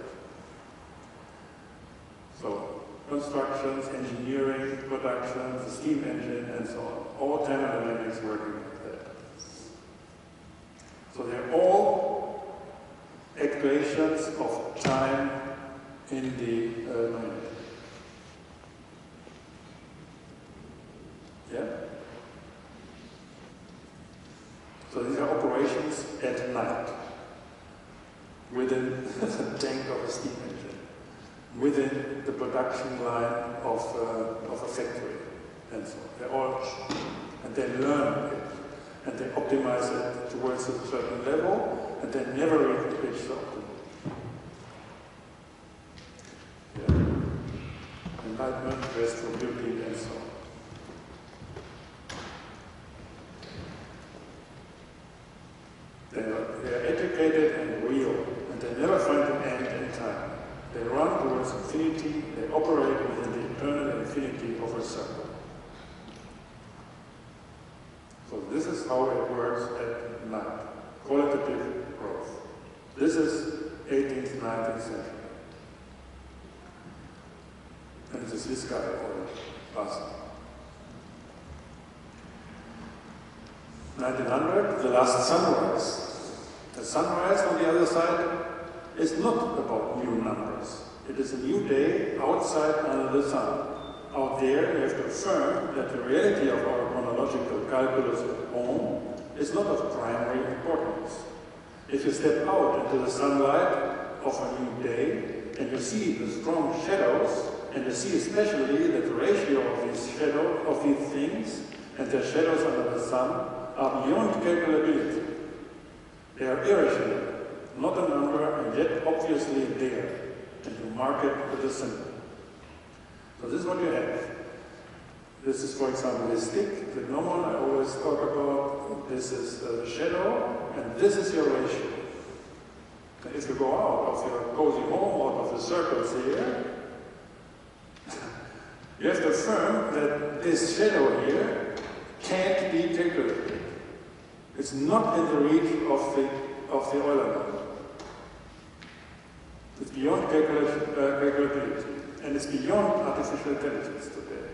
So, constructions, engineering, production, the steam engine, and so on. All thermodynamics working like that. So they're all equations of time in the numerator. Yeah? So these are operations at night, within the tank of a steam engine, within the production line of a factory, and so on. They're all, and they learn it, and they optimize it towards a certain level, and they never reach the optimum. Yeah. Enlightenment, quest for beauty, and so on. They are educated and real, and they never find an end in time. They run towards infinity, they operate within the eternal infinity of a circle. So this is how it works at night. Qualitative growth. This is 18th, 19th century. And this is this guy called Basel. 1900, the last sunrise. The sunrise on the other side is not about new numbers. It is a new day outside under the sun. Out there, we have to affirm that the reality of our chronological calculus at home is not of primary importance. If you step out into the sunlight of a new day, and you see the strong shadows, and you see especially that the ratio of these things and their shadows under the sun are beyond calculability. They are irrational, not a number, and yet obviously there, and you mark it with a symbol. So this is what you have. This is, for example, the stick, the normal I always talk about. This is the shadow, and this is your ratio. And if you go out of your cozy home, out of the circles here, you have to affirm that this shadow here can't be calculated. It's not in the reach of the Euler number. It's beyond calculability, and it's beyond artificial intelligence today.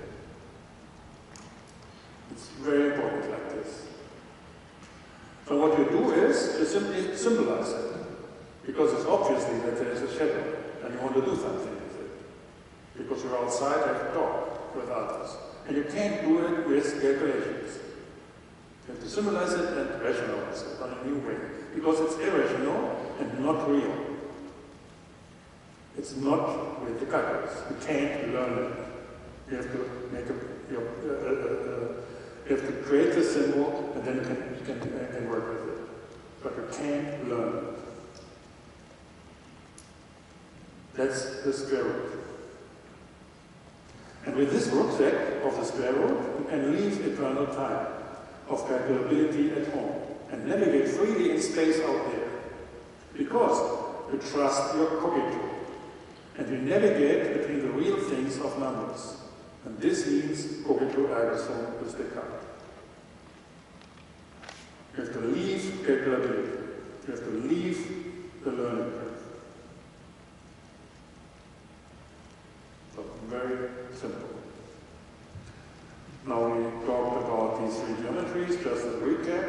It's very important like this. So what you do is, you simply symbolize it, because it's obviously that there is a shadow, and you want to do something with it. Because you're outside, you have to talk with others. And you can't do it with calculations. You have to symbolize it and rationalize it in a new way, because it's irrational and not real. It's not with the calculus. You can't learn it. You have to make you have to create the symbol, and then you can work with it. But you can't learn it. That's the square root. And with this rucksack of the square root, you can leave eternal time of calculability at home and navigate freely in space out there. Because you trust your cogito. And you navigate between the real things of numbers. And this means cogito ergo sum with Descartes. You have to leave calculability. You have to leave the learning curve. So, very simple. Now we talked about these three geometries, just as a recap.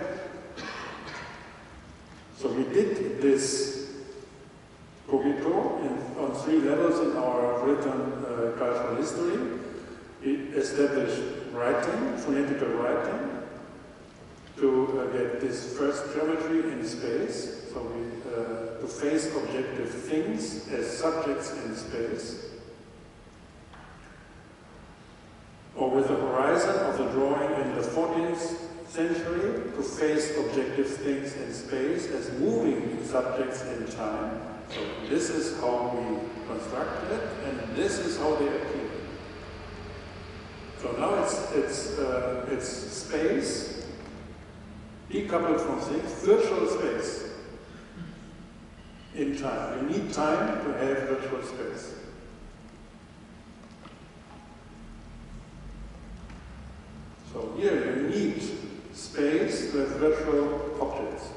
So we did this cogito on three levels in our written cultural history. We established writing, phonetical writing, to get this first geometry in space. So to face objective things as subjects in space. Or with the horizon of the drawing in the 14th century, to face objective things in space as moving subjects in time. So this is how we constructed it, and this is how they appear. So now it's space decoupled from things, virtual space in time. You need time to have virtual space. So here you need space with virtual objects.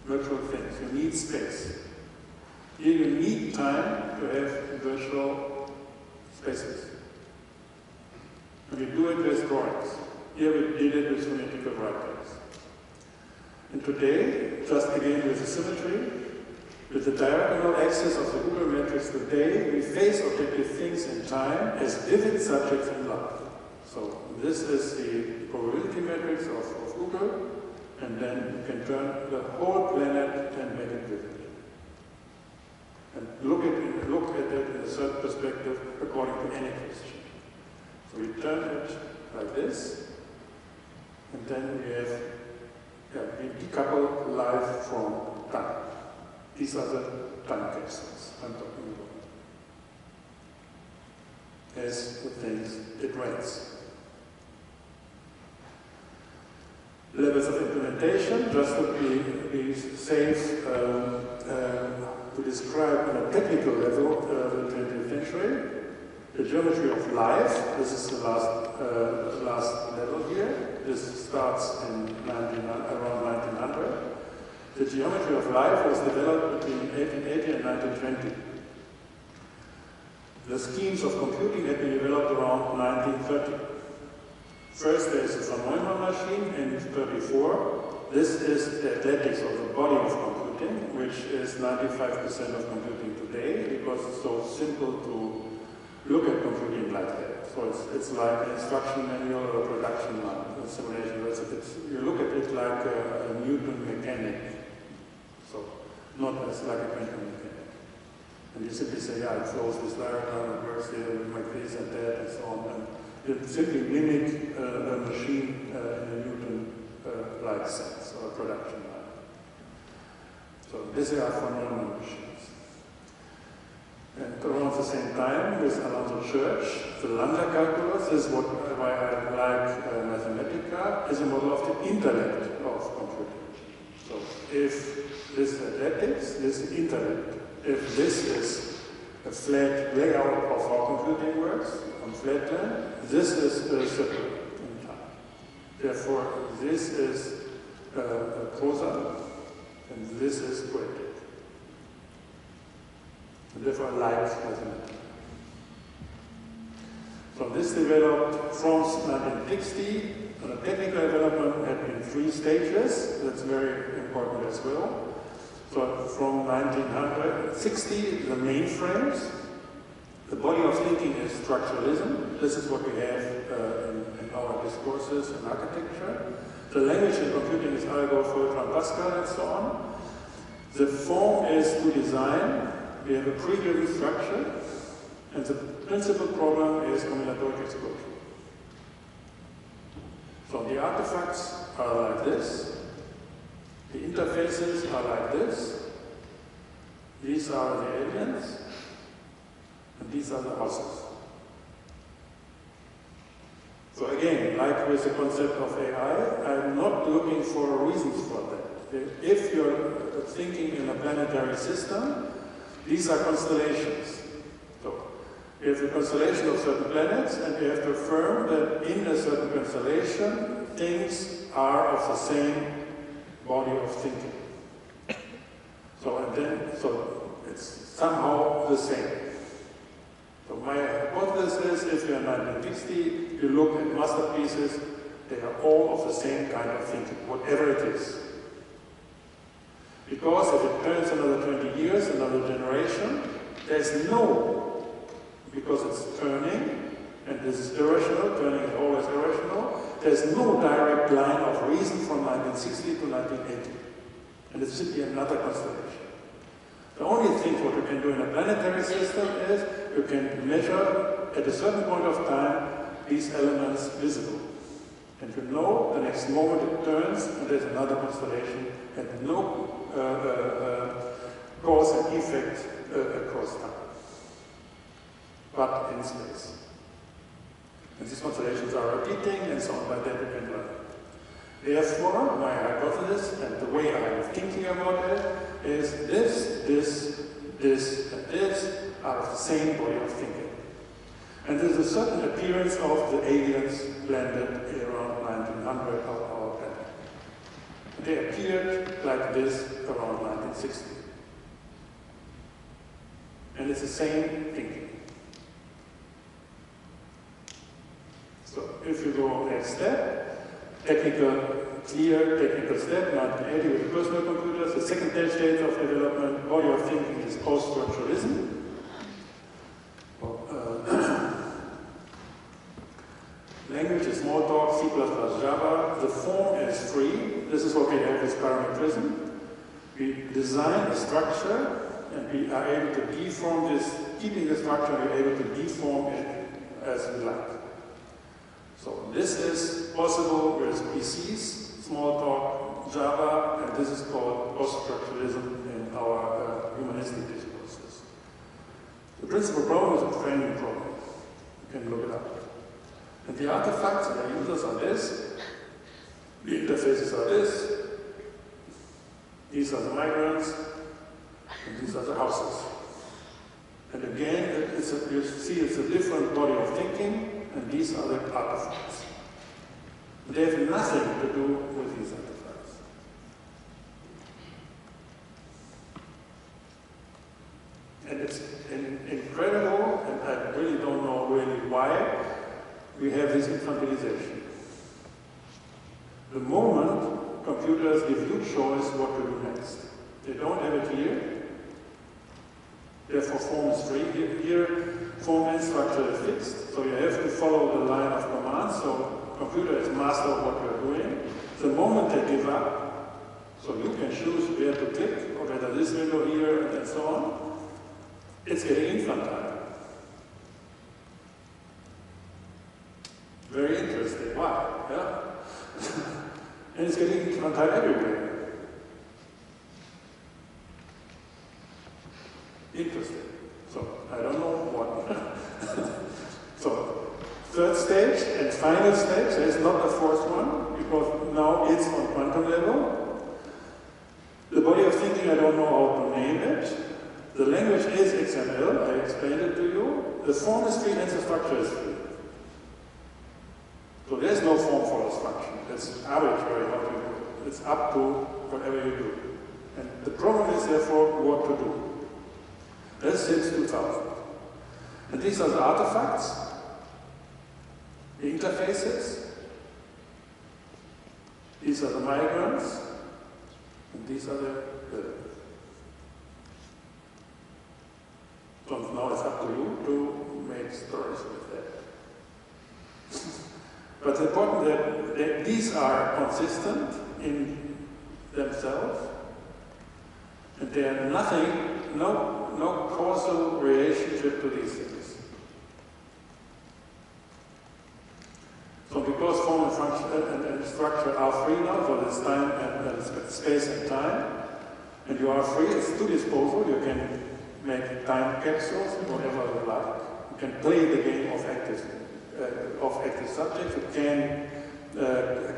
Virtual things. You need space. Here you need time to have virtual spaces. And we do it with drawings. Here we did it with phonetical writings. And today, just again with the symmetry, with the diagonal axis of the Google matrix today, we face objective things in time as vivid subjects in life. So this is the probability matrix of Google. And then you can turn the whole planet and make it vivid. And look at it in a certain perspective according to any question. So we turn it like this, and then we have, we decouple life from time. These are the time capsules I'm talking about. As the things it rains. Levels of implementation, just to be safe to describe on a technical level the 20th century. The geometry of life, this is the last level here. This starts in around 1900. The geometry of life was developed between 1880 and 1920. The schemes of computing had been developed around 1930. First, there is the von Neumann machine in 1934. This is the athletics of the body of computing, which is 95% of computing today, because it's so simple to look at computing like that. So it's like an instruction manual or a production line, a simulation. You look at it like a Newton mechanic, so not as like a quantum mechanic. And you simply say, yeah, it flows this diagram, it works here, like this and that, and so on. And you simply mimic a machine in a Newton-like sense, or a production line. So these are von Neumann machines. And around the same time, with Alonzo Church, the lambda calculus is why I like Mathematica, is a model of the intellect of computing. So if this is athletics, this is intellect. If this is a flat layout of how computing works, on flatland, this is simple in time. Therefore, this is prosa, and this is poetic. And therefore, I like Mathematica. So this developed from 1960, and the technical development had been 3 stages. That's very important as well. So from 1960, the mainframes. The body of thinking is structuralism. This is what we have in our discourses in architecture. The language in computing is Algol, Fortran, Pascal, and so on. The form is to design. We have a pre-given structure, and the principal problem is combinatoric explosion. So the artifacts are like this. The interfaces are like this. These are the aliens. And these are the houses. So again, like with the concept of AI, I'm not looking for reasons for that. If you're thinking in a planetary system, these are constellations. So you have a constellation of certain planets, and you have to affirm that in a certain constellation, things are of the same body of thinking. So it's somehow the same. So my hypothesis is if you're in 1960, you look at masterpieces, they are all of the same kind of thinking, whatever it is. Because if it turns another 20 years, another generation, there's no, because it's turning, and this is irrational, turning is always irrational, there's no direct line of reason from 1960 to 1980. And it's simply another constellation. The only thing what you can do in a planetary system is you can measure at a certain point of time these elements visible. And you know the next moment it turns and there's another constellation and no cause and effect across time, but in space. And these constellations are repeating and so on, like that you can learn. Therefore, my hypothesis and the way I'm thinking about it is this, and this are of the same body of thinking. And there's a certain appearance of the aliens landed around 1900 of our planet. They appeared like this around 1960. And it's the same thinking. So if you go next step, clear technical step, 1980 with the personal computers. The second stage of development, body of thinking is post-structuralism. Language is Smalltalk, C++, Java. The form is free. This is what we have with parametrism. We design a structure and we are able to deform this, keeping the structure, we are able to deform it as we like. So this is possible with PCs, Smalltalk, Java, and this is called post-structuralism in our humanistic discourses. The principal problem is a framing problem. You can look it up. And the artifacts and the users are this, the interfaces are this, these are the migrants, and these are the houses. And again, you see it's a different body of thinking, and these are the artifacts. They have nothing to do with these artifacts. And it's incredible, and I really don't know really why, we have this infantilization. The moment computers give you choice what to do next. They don't have it here. Therefore, form is free. Here, form and structure is fixed. So you have to follow the line of commands. So computer is master of what you're doing. The moment they give up, so you can choose where to click, or whether this window here, and so on, it's getting infantile. Very interesting. Why? Yeah? And it's getting infantile everywhere. Interesting. So, I don't know what. So, third stage and final stage, there is not a fourth one, because now it's on quantum level. The body of thinking, I don't know how to name it. The language is XML, I explained it to you. The form is free and the structure is free. So there's no form follows function. It's arbitrary how you do it. It's up to whatever you do. And the problem is therefore what to do. That's since 2000. And these are the artifacts, the interfaces, these are the migrants, and these are the So now it's up to you to make stories with that. But it's important that these are consistent in themselves, and they are nothing, no causal relationship to these things. form and function and structure are free now, so there's time and space and time. And you are free, it's to disposal. You can make time capsules, whatever you like. You can play the game of active subjects. You can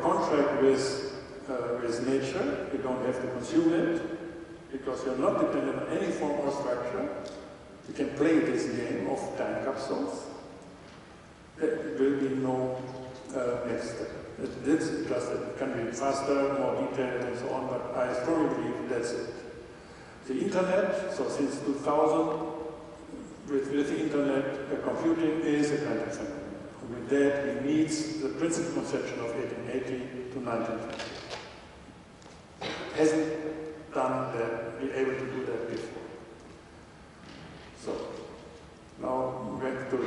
contract with nature. You don't have to consume it, because you're not dependent on any form or structure. You can play this game of time capsules. There will be no next step. It can be faster, more detailed, and so on, but I strongly believe that's it. The internet, so since 2000, with the internet, computing is a kind of phenomenon. With that, it meets the principal conception of 1880 to 1920. It hasn't done that, been able to do that before. So, now back to the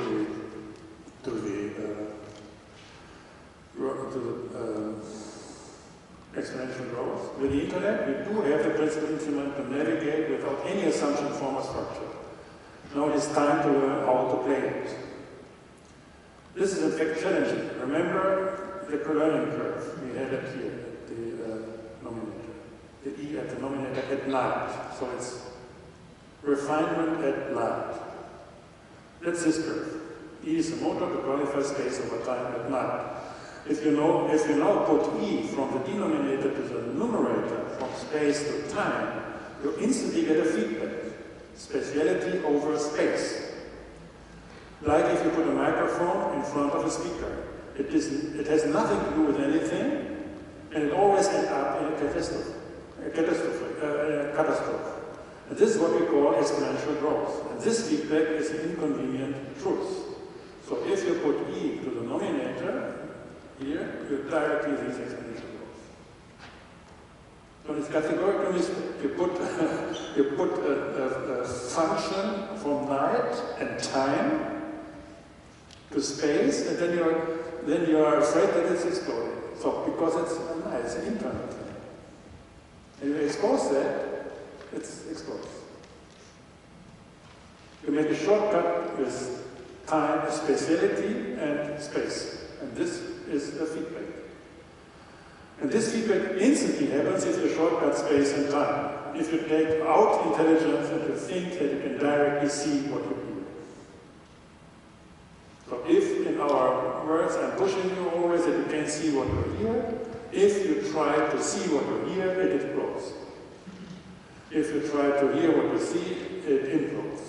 exponential growth. With the internet, we do have the principal instrument to navigate without any assumption, form, or structure. Now it is time to learn how to play it. This is in fact challenging. Remember the learning curve we had it here at the nominator. The E at the nominator at night. So it's refinement at night. That's this curve. E is the motor to qualify space over time at night. If you now put E from the denominator to the numerator, from space to time, you instantly get a feedback. Spatiality over space. Like if you put a microphone in front of a speaker. It has nothing to do with anything, and it always ends up in a catastrophe. And this is what we call exponential growth. And this feedback is an inconvenient truth. So if you put E to the nominator, here, you directly reach exponential growth. So it's categorical. You put a function from night and time to space, and then you are afraid that it's exploding. So because it's an internal thing. And you expose that, it explodes. You make a shortcut with time, spatiality, and space. And this is a feedback. And this feedback instantly happens if you shortcut space and time. If you take out intelligence and you think that you can directly see what you do. So if, in our words, I'm pushing you always that you can see what you hear, if you try to see what you hear, it explodes. If you try to hear what you see, it implodes.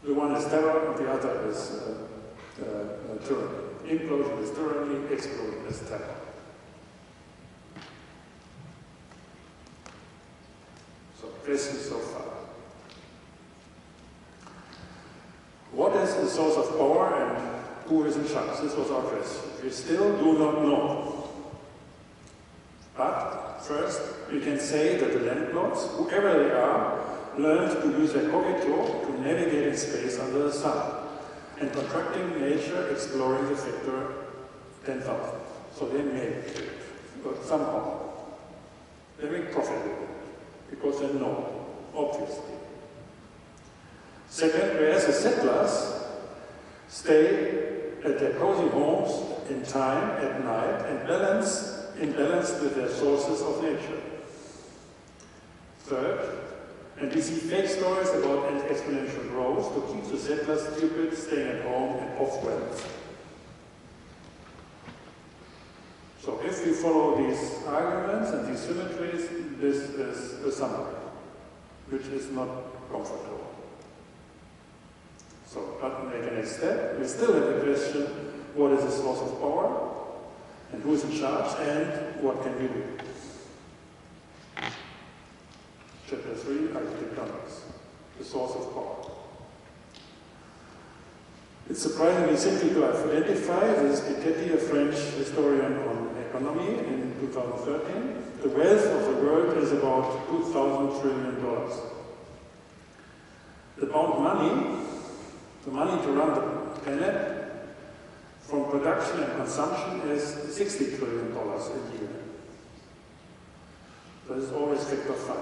The one is terror, and the other is tyranny. Implosion is tyranny, explosion is terror. So, questions so far. What is the source of power and who is in charge? This was our question. We still do not know. But first, we can say that the landlords, whoever they are, learned to use their cogito to navigate in space under the sun, and contracting nature, exploring the factor 10,000. So they made it, but somehow. They make profit with it, because they know, obviously. Second, whereas the settlers stay at their cozy homes in time, at night, and in balance with their sources of nature. Third, and we see fake stories about exponential growth to keep the settlers stupid, staying at home, and off wealth. So if we follow these arguments and these symmetries, this is a summary, which is not comfortable. So, but make a next step. We still have the question, what is the source of power, and who is in charge, and what can we do? Chapter 3, Architectonics, the source of power. It's surprisingly simple to identify. This is Piketty, a French historian on economy, in 2013. The wealth of the world is about $2,000 trillion. The bound money, the money to run the planet, from production and consumption is $60 trillion a year. So this is always factor 5.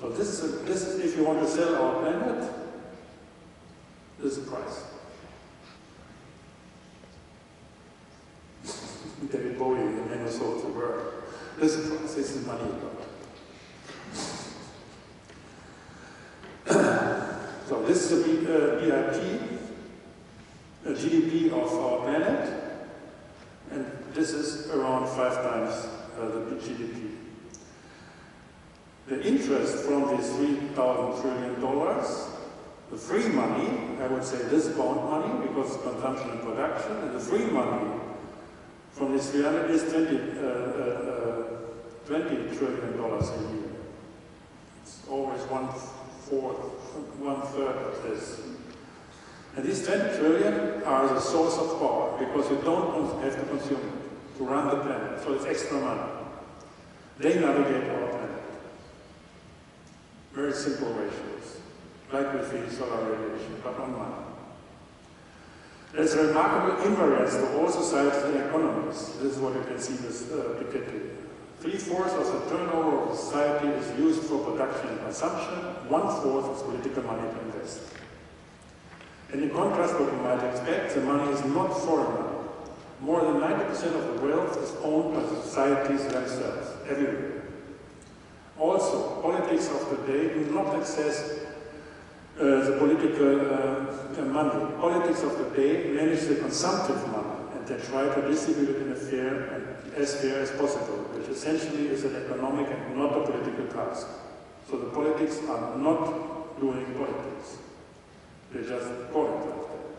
So this is if you want to sell our planet, this is the price. David Bowie, the man who sold the world. Listen to us, this is money about. So this is a BIP, a GDP of our planet, and this is around 5 times the GDP. The interest from these $3,000 trillion, the free money, I would say this bond money because it's consumption and production, and the free money from this 300 is $20 trillion a year. It's always one third of this. And these 20 trillion are the source of power because you don't have to consume it to run the planet. So it's extra money. They navigate our planet. Very simple ratios, like with the solar radiation, but on money. There's a remarkable invariance to all societies and economies. This is what you can see with Piketty. 3/4 of the turnover of society is used for production and consumption, 1/4 is political money to invest. And in contrast, what you might expect, the money is not foreign money. More than 90% of the wealth is owned by the societies themselves, everywhere. Also, politics of today do not access the political money. Politics of today manage the consumptive money, and they try to distribute it in as fair as possible, which essentially is an economic and not a political task. So the politics are not doing politics. They just call it like that.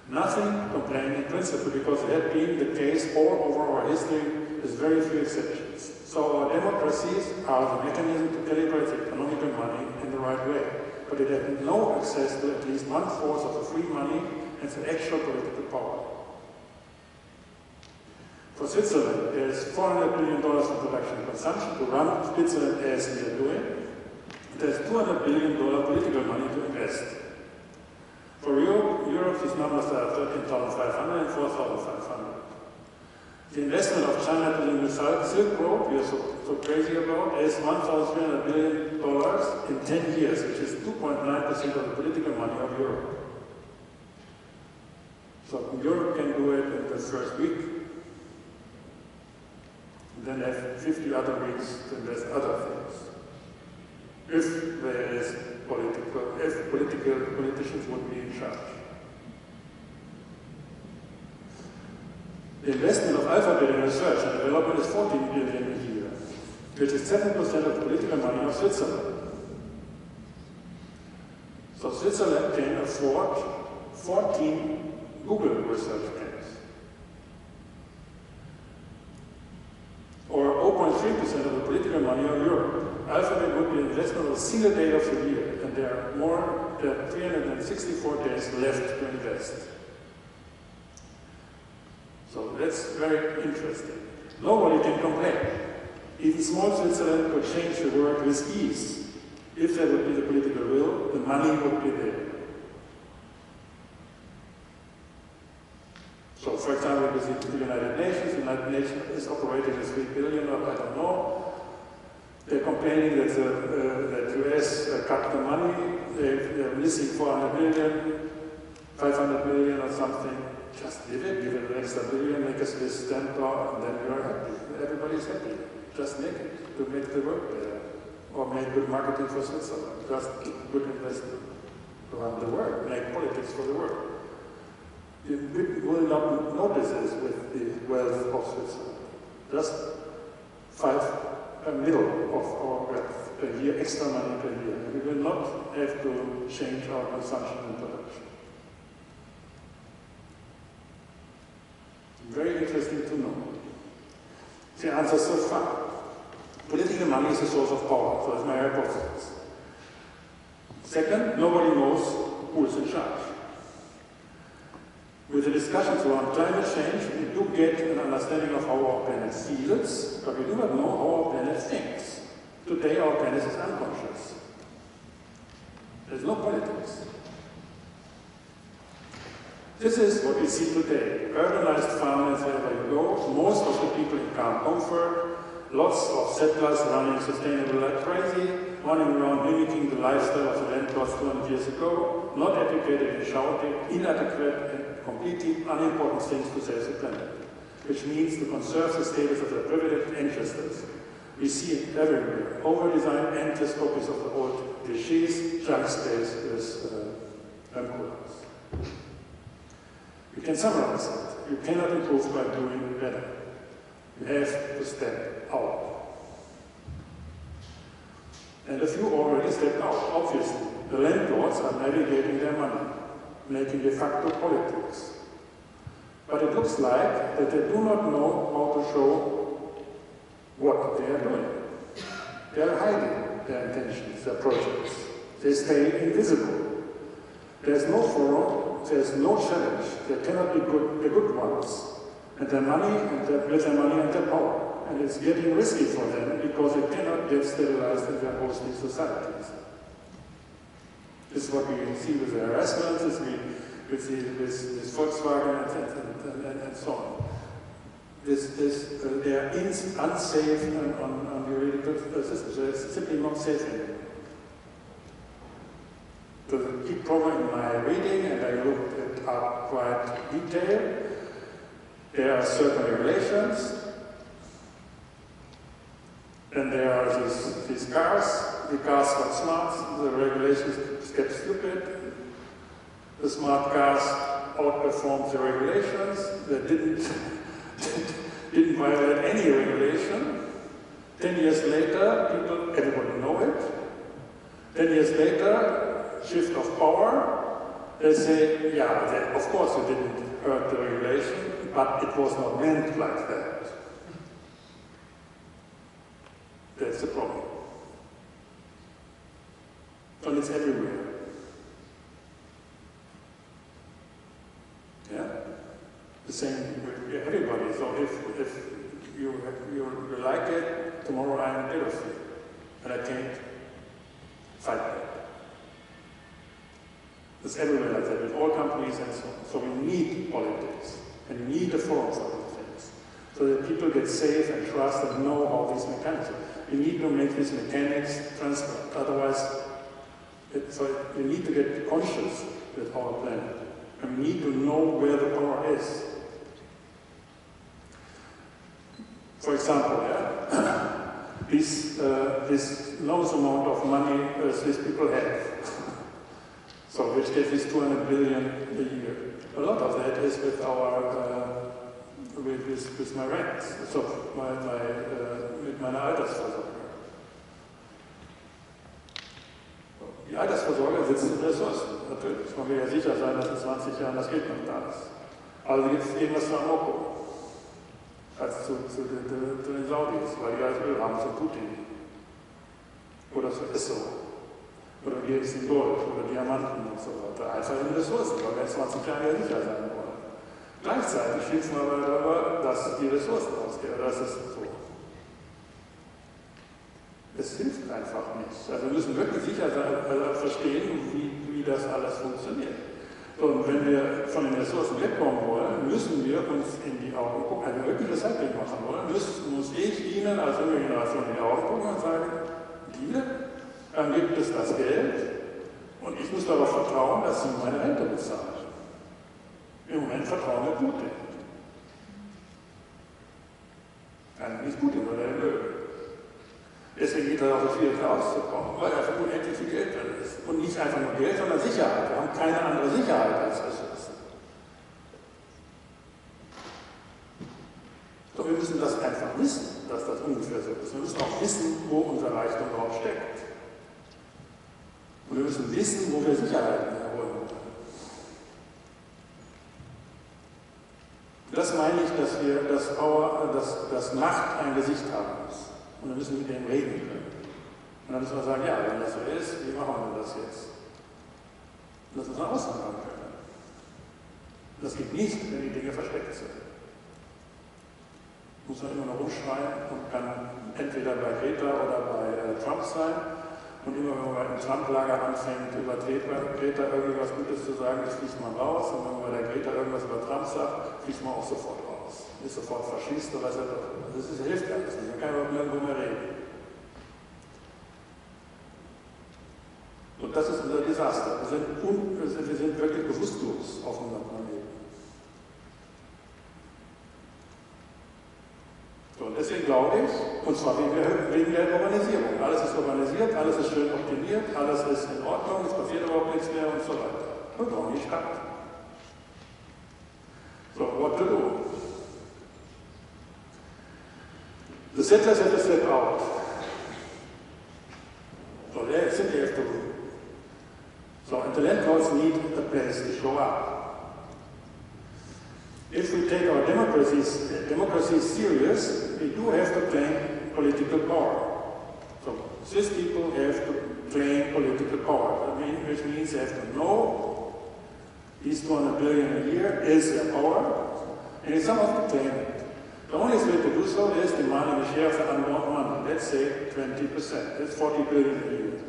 Nothing to complain in principle, because it had been the case all over our history with very few exceptions. So our democracies are the mechanism to calibrate the economical money in the right way. But it had no access to at least 1/4 of the free money and the actual political power. For Switzerland, there is $400 billion for production and consumption to run Switzerland as we are doing. There's $200 billion political money to invest. For Europe, these numbers are 13,500 and 4,500. The investment of China to the Silk Road, we are so crazy about, is $1,300 billion in 10 years, which is 2.9% of the political money of Europe. So Europe can do it in the first week, and then have 50 other weeks to invest other things. If there is politicians would be in charge. The investment of alphabet in research and development is 14 billion a year, which is 7% of the political money of Switzerland. So Switzerland can afford 14 Google research camps, or 0.3% of the political money of Europe. Alphabet would be an investment of a single day of the year, and there are 364 days left to invest. So that's very interesting. Nobody can complain. Even small Switzerland could change the world with ease. If there would be the political will, the money would be there. So, for example, with the United Nations is operating with 3 billion, or I don't know. They're complaining that the US cut the money. They're missing 400 million, 500 million or something. Just give it an extra billion, make a Swiss stamp law, and then you're happy. Everybody's happy. Just make it, to make the work better. Or make good marketing for Switzerland. Just good investment to run the work, make politics for the work. You will not notice this with the wealth of Switzerland. Just a middle of our wealth per year, extra money per year. We will not have to change our consumption and production. Very interesting to know. The answer so far. Political money is a source of power, so that's my hypothesis. Second, nobody knows who is in charge. With the discussions around climate change, we do get an understanding of how our planet feels, but we do not know how our planet thinks. Today, our planet is unconscious. There's no politics. This is what we see today. Urbanized farmlands wherever you go, most of the people in calm comfort, lots of settlers running sustainable like crazy, running around mimicking the lifestyle of the landlords 200 years ago, not educated in shouting, inadequate and completely unimportant things to save the planet. which means to conserve the status of the privileged ancestors. We see it everywhere. Over-designed endless copies of the old DIGITAL junk space with coulomps. You can summarize it. You cannot improve by doing better. You have to step out. And a few already stepped out, obviously. The landlords are navigating their money, making de facto politics. But it looks like that they do not know how to show what they are doing. They are hiding their intentions, their projects. They stay invisible. There's no forum, there's no challenge. They cannot be the good ones. And their money, with their money and their power. And it's getting risky for them because they cannot get stabilized in their hosting societies. This is what we see with the harassment, with Volkswagen and so on. They are unsafe on juridical systems. They're simply not safe anymore. To keep probing my reading, and I looked it up quite detailed, there are certain regulations. And there are these cars. The cars got smart, the regulations get stupid. The smart cars outperformed the regulations. They didn't violate any regulation. 10 years later, everybody know it. 10 years later, shift of power. They say, yeah, of course you didn't hurt the regulation, but it was not meant like that. That's the problem. And it's everywhere. Yeah? The same with everybody. So if you like it, tomorrow I'm ahead of you. And I can't fight that. It's everywhere like that, with all companies and so on. So we need politics. And we need a forum for these things. So that people get safe and trust and know how these mechanics are. You need to make these mechanics transparent, otherwise, you need to get conscious with our planet. And we need to know where the power is. For example, this enormous amount of money Swiss people have, so which gets this 200 billion a year. A lot of that is with our with my rents, so mit meiner Altersvorsorge. Die Altersvorsorge sitzt in Ressourcen, natürlich. Man will ja sicher sein, dass in 20 Jahren das Geld noch da ist. Also gibt es irgendwas für Amoco, als zu den Saudis, weil die alles Öl haben, zu Putin. Oder zu Esso. Oder wir in Gold oder Diamanten und so weiter. Einfach in Ressourcen, weil wir in 20 Jahren ja sicher sein wollen. Gleichzeitig schimpfen wir aber darüber, dass die Ressourcen ausgehen. Das ist so. Es hilft einfach nicht. Also wir müssen wirklich sicher sein, verstehen, wie das alles funktioniert. So, und wenn wir von den Ressourcen wegkommen wollen, müssen wir uns in die Augen gucken. Wenn wir wirklich Recycling machen wollen, muss ich Ihnen als junge Generation in die Augen gucken und sagen, dann gibt es das Geld und ich muss darauf vertrauen, dass Sie meine Rente bezahlen. Im Moment vertrauen wir Putin. Eigentlich nicht Putin, weil er Öl. Deswegen geht er auch so viel rauszukommen, weil er unendlich viel Geld drin ist. Und nicht einfach nur Geld, sondern Sicherheit. Wir haben keine andere Sicherheit als Ressourcen. So, wir müssen das einfach wissen, dass das ungefähr so ist. Wir müssen auch wissen, wo unser Reichtum überhaupt steckt. Und wir müssen wissen, wo wir Sicherheiten erholen können. Das meine ich, dass Macht ein Gesicht haben muss. Und wir müssen mit denen reden können. Und dann müssen wir sagen, ja, wenn das so ist, wie machen wir das jetzt? Und das müssen wir aushandeln können. Das geht nicht, wenn die Dinge versteckt sind. Muss man immer noch rumschreien und kann entweder bei Greta oder bei Trump sein. Und immer wenn man bei dem Trump-Lager anfängt, über Greta irgendwas Gutes zu sagen, das fliegt man raus. Und wenn man bei der Greta irgendwas über Trump sagt, fliegt man auch sofort raus. Ist sofort Faschist oder was auch immer. Das hilft alles nicht. Man kann überhaupt nirgendwo mehr reden. Und das ist unser Desaster. Wir sind wirklich bewusstlos auf unserem Planeten. deswegen glaube ich, und zwar wegen der Urbanisierung. Alles ist urbanisiert, alles ist schön optimiert, alles ist in Ordnung, es passiert überhaupt nichts mehr und so weiter. Wir brauchen die Stadt. So, what to do? The settlers have to set out. So they simply have to. So, and the landlords need a place to show up. If we take our democracy serious, we do have to claim political power. So, these people have to claim political power, which means they have to know these 200 billion a year is their power, and they somehow have to claim it. The only way to do so is demanding a share of the unborn money, let's say 20%, that's 40 billion a year.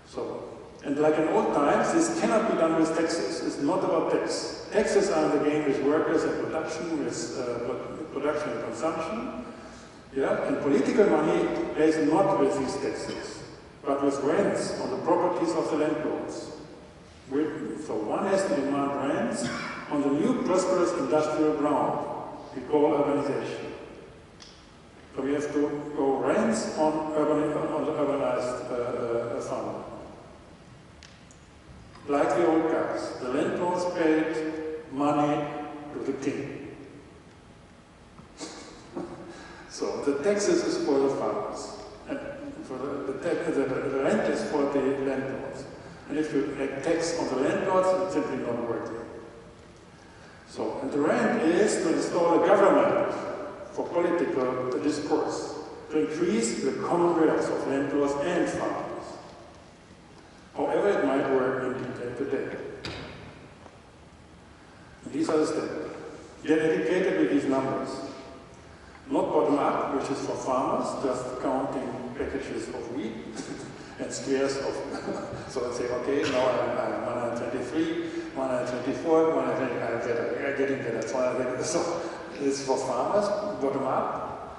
So, and like in old times, this cannot be done with taxes. It's not about tax. Taxes are in the game with workers and production, with production and consumption. Yeah? And political money plays not with these taxes, but with rents on the properties of the landlords. So one has to demand rents on the new prosperous industrial ground we call urbanization. So we have to go rents on the urbanized farmland. Like the old guys, the landlords paid money to the king. So the taxes is for the farmers, and for the rent is for the landlords. And if you make tax on the landlords, it's simply not working. So, and the rent is to install a government for political discourse, to increase the common wealth of landlords and farmers. However it might work in detail today. And these are the steps. Get educated with these numbers. Not bottom up, which is for farmers, just counting packages of wheat and squares of, so I say, okay, now I'm 123, 124, I'm getting better. So this is for farmers, bottom up.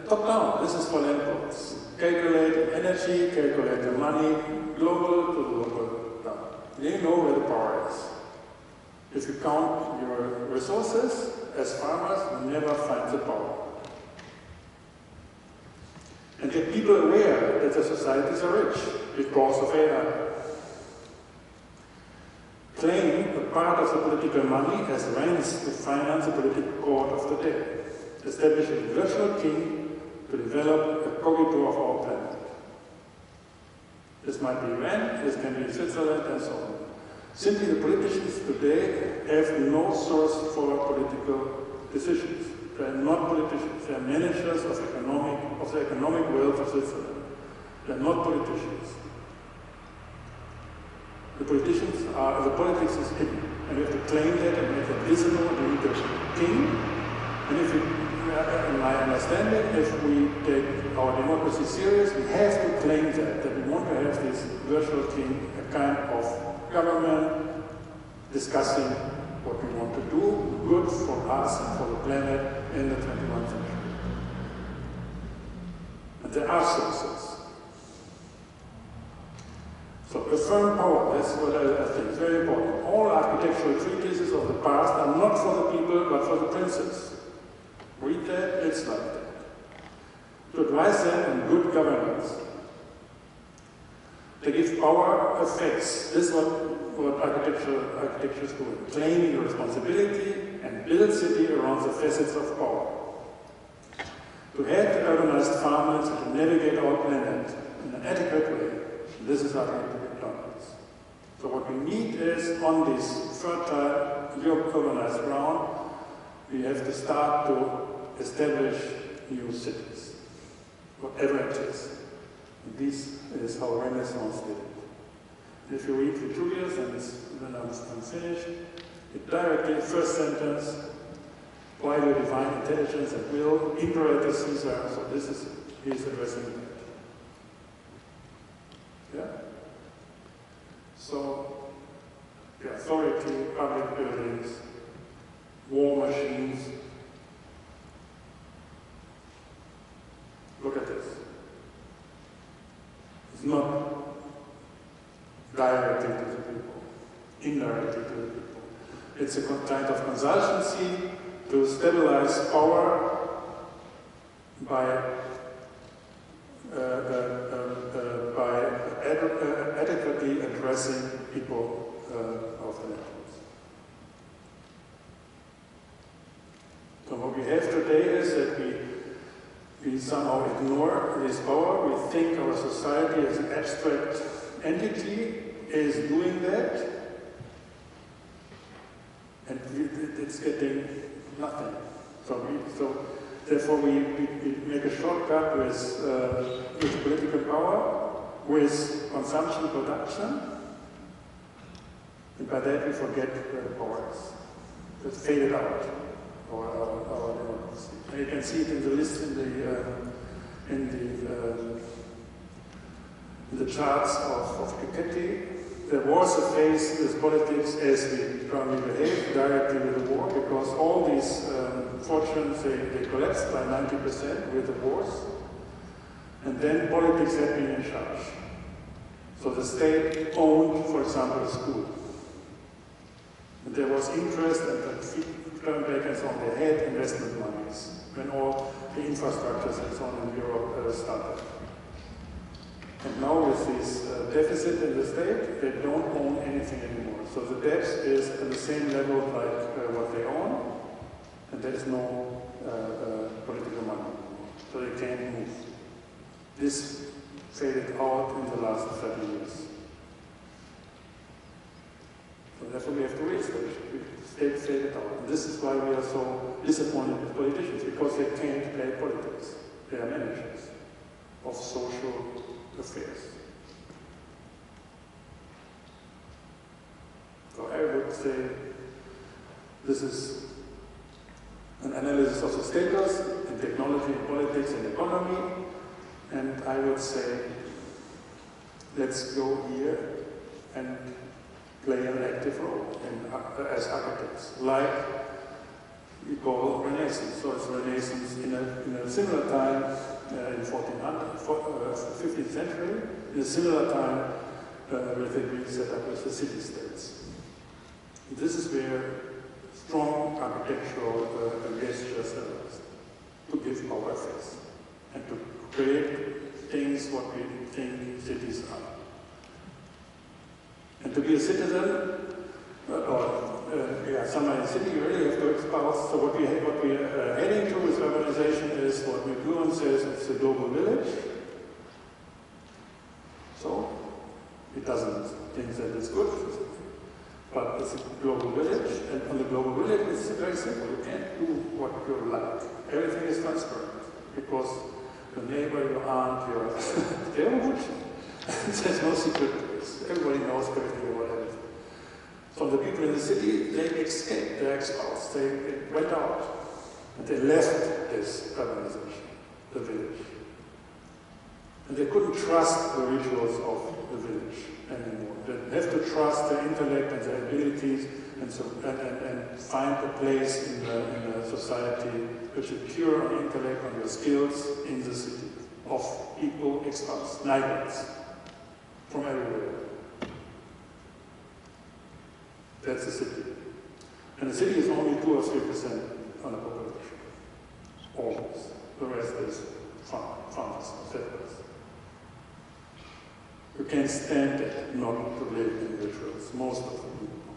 Top down, this is for landlords. Calculate energy, calculate the money, global to the local down. You know where the power is. If you count your resources, as farmers, you never find the power. And get people aware that the societies are rich because of AI. Claim a part of the political money as rents to finance the political court of the day. Establish a virtual king to develop a cogito of our planet. This might be Iran, this can be Switzerland, and so on. Simply the politicians today have no source for political decisions. They are not politicians, they are managers of the economic wealth of Switzerland. They are not politicians. The politics is hidden, and we have to claim that and make it visible and make it king. And if we, in my understanding, if we take our democracy serious, we have to claim that we want to have this virtual king, a kind of government discussing what we want to do, good for us and for the planet in the 21st century. And there are sources. So affirm power, that's what I think is very important. All architectural treatises of the past are not for the people, but for the princes. Read that, it's like that. To advise them in good governance. They give power effects. This is what architecture is doing. Claiming your responsibility and build city around the facets of power. To head the urbanized farmlands and to navigate our planet in an adequate way. This is architectonics. So what we need is, on this fertile, urbanized ground, we have to start to establish new cities, whatever it is. And this is how Renaissance did it. If you read VITRUVIUS, and then I'm finished, it directly, first sentence, why do divine intelligence and will, Imperator Caesar, so this is, he's addressing that. Yeah? So, the authority, public buildings, war machines. Look at this. It's not directly to the people, indirectly to the people. It's a kind of consultancy to stabilize power by adequately addressing people of the networks. So what we have today is that we somehow ignore this power. We think our society as an abstract entity is doing that, and it's getting nothing. So therefore we make a shortcut with political power, with consumption, production, and by that we forget where the power is. It's faded out, our democracy. And you can see it in the list in the charts of Piketty. There was a phase with politics as we currently behave directly with the war, because all these fortunes, they collapsed by 90% with the wars. And then politics had been in charge. So the state owned, for example, a school. And there was interest, and the Copernicans on their head investment monies when all the infrastructures and so on in Europe started. And now with this deficit in the state, they don't own anything anymore. So the debt is at the same level like what they own, and there is no political money anymore. So they can't move. This faded out in the last 30 years. So therefore we have to reestablish it. The state faded out. And this is why we are so disappointed with politicians, because they can't play politics. They are managers of social affairs. So I would say this is an analysis of the status in technology, in politics, and economy. And I would say, let's go here and play an active role as architects, like we call Renaissance. So it's Renaissance in a similar time in 15th century, in a similar time with the Greek setup with the city-states. This is where strong architectural gestures arise, to give power face and to create things what we think cities are. And to be a citizen, somewhere in the city, you really have to expose. So what we are heading to with urbanization is what McLuhan says, it's a global village. So it doesn't think that it's good, but it's a global village. And on the global village, it's very simple. You can't do what you like. Everything is transparent, because your neighbor, your aunt, they're all good. There's no secret to this. Everybody knows everything about everything. So the people in the city, they escaped, they're exposed, they went out, and they left this urbanization, the village. And they couldn't trust the rituals of the village anymore. They have to trust their intellect and their abilities and find a place in the society which is pure on intellect, on your skills in the city, of people exposed, migrants from everywhere. That's the city. And the city is only 2 or 3% on the population. Almost. The rest is farmers, settlers. You can't stand it not to live in rituals, most of the people.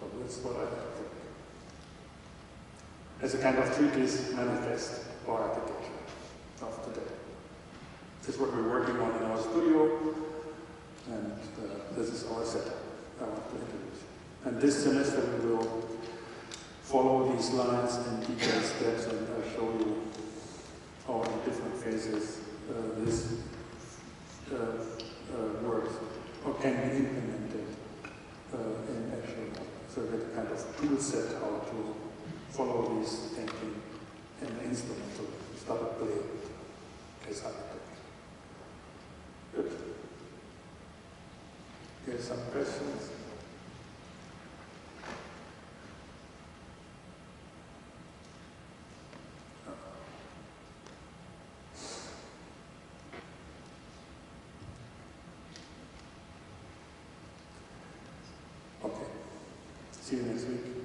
So that's what I think. As a kind of treatise manifest for architecture of today. This is what we're working on in our studio. And this is our setup I want to introduce. And this semester we will follow these lines in detailed steps, and I'll show you how in different phases this works or can be implemented in actual. So we get a kind of tool set how to follow these thinking and the instrument to start to play as architect. Good. There's some questions. Okay. See you next week.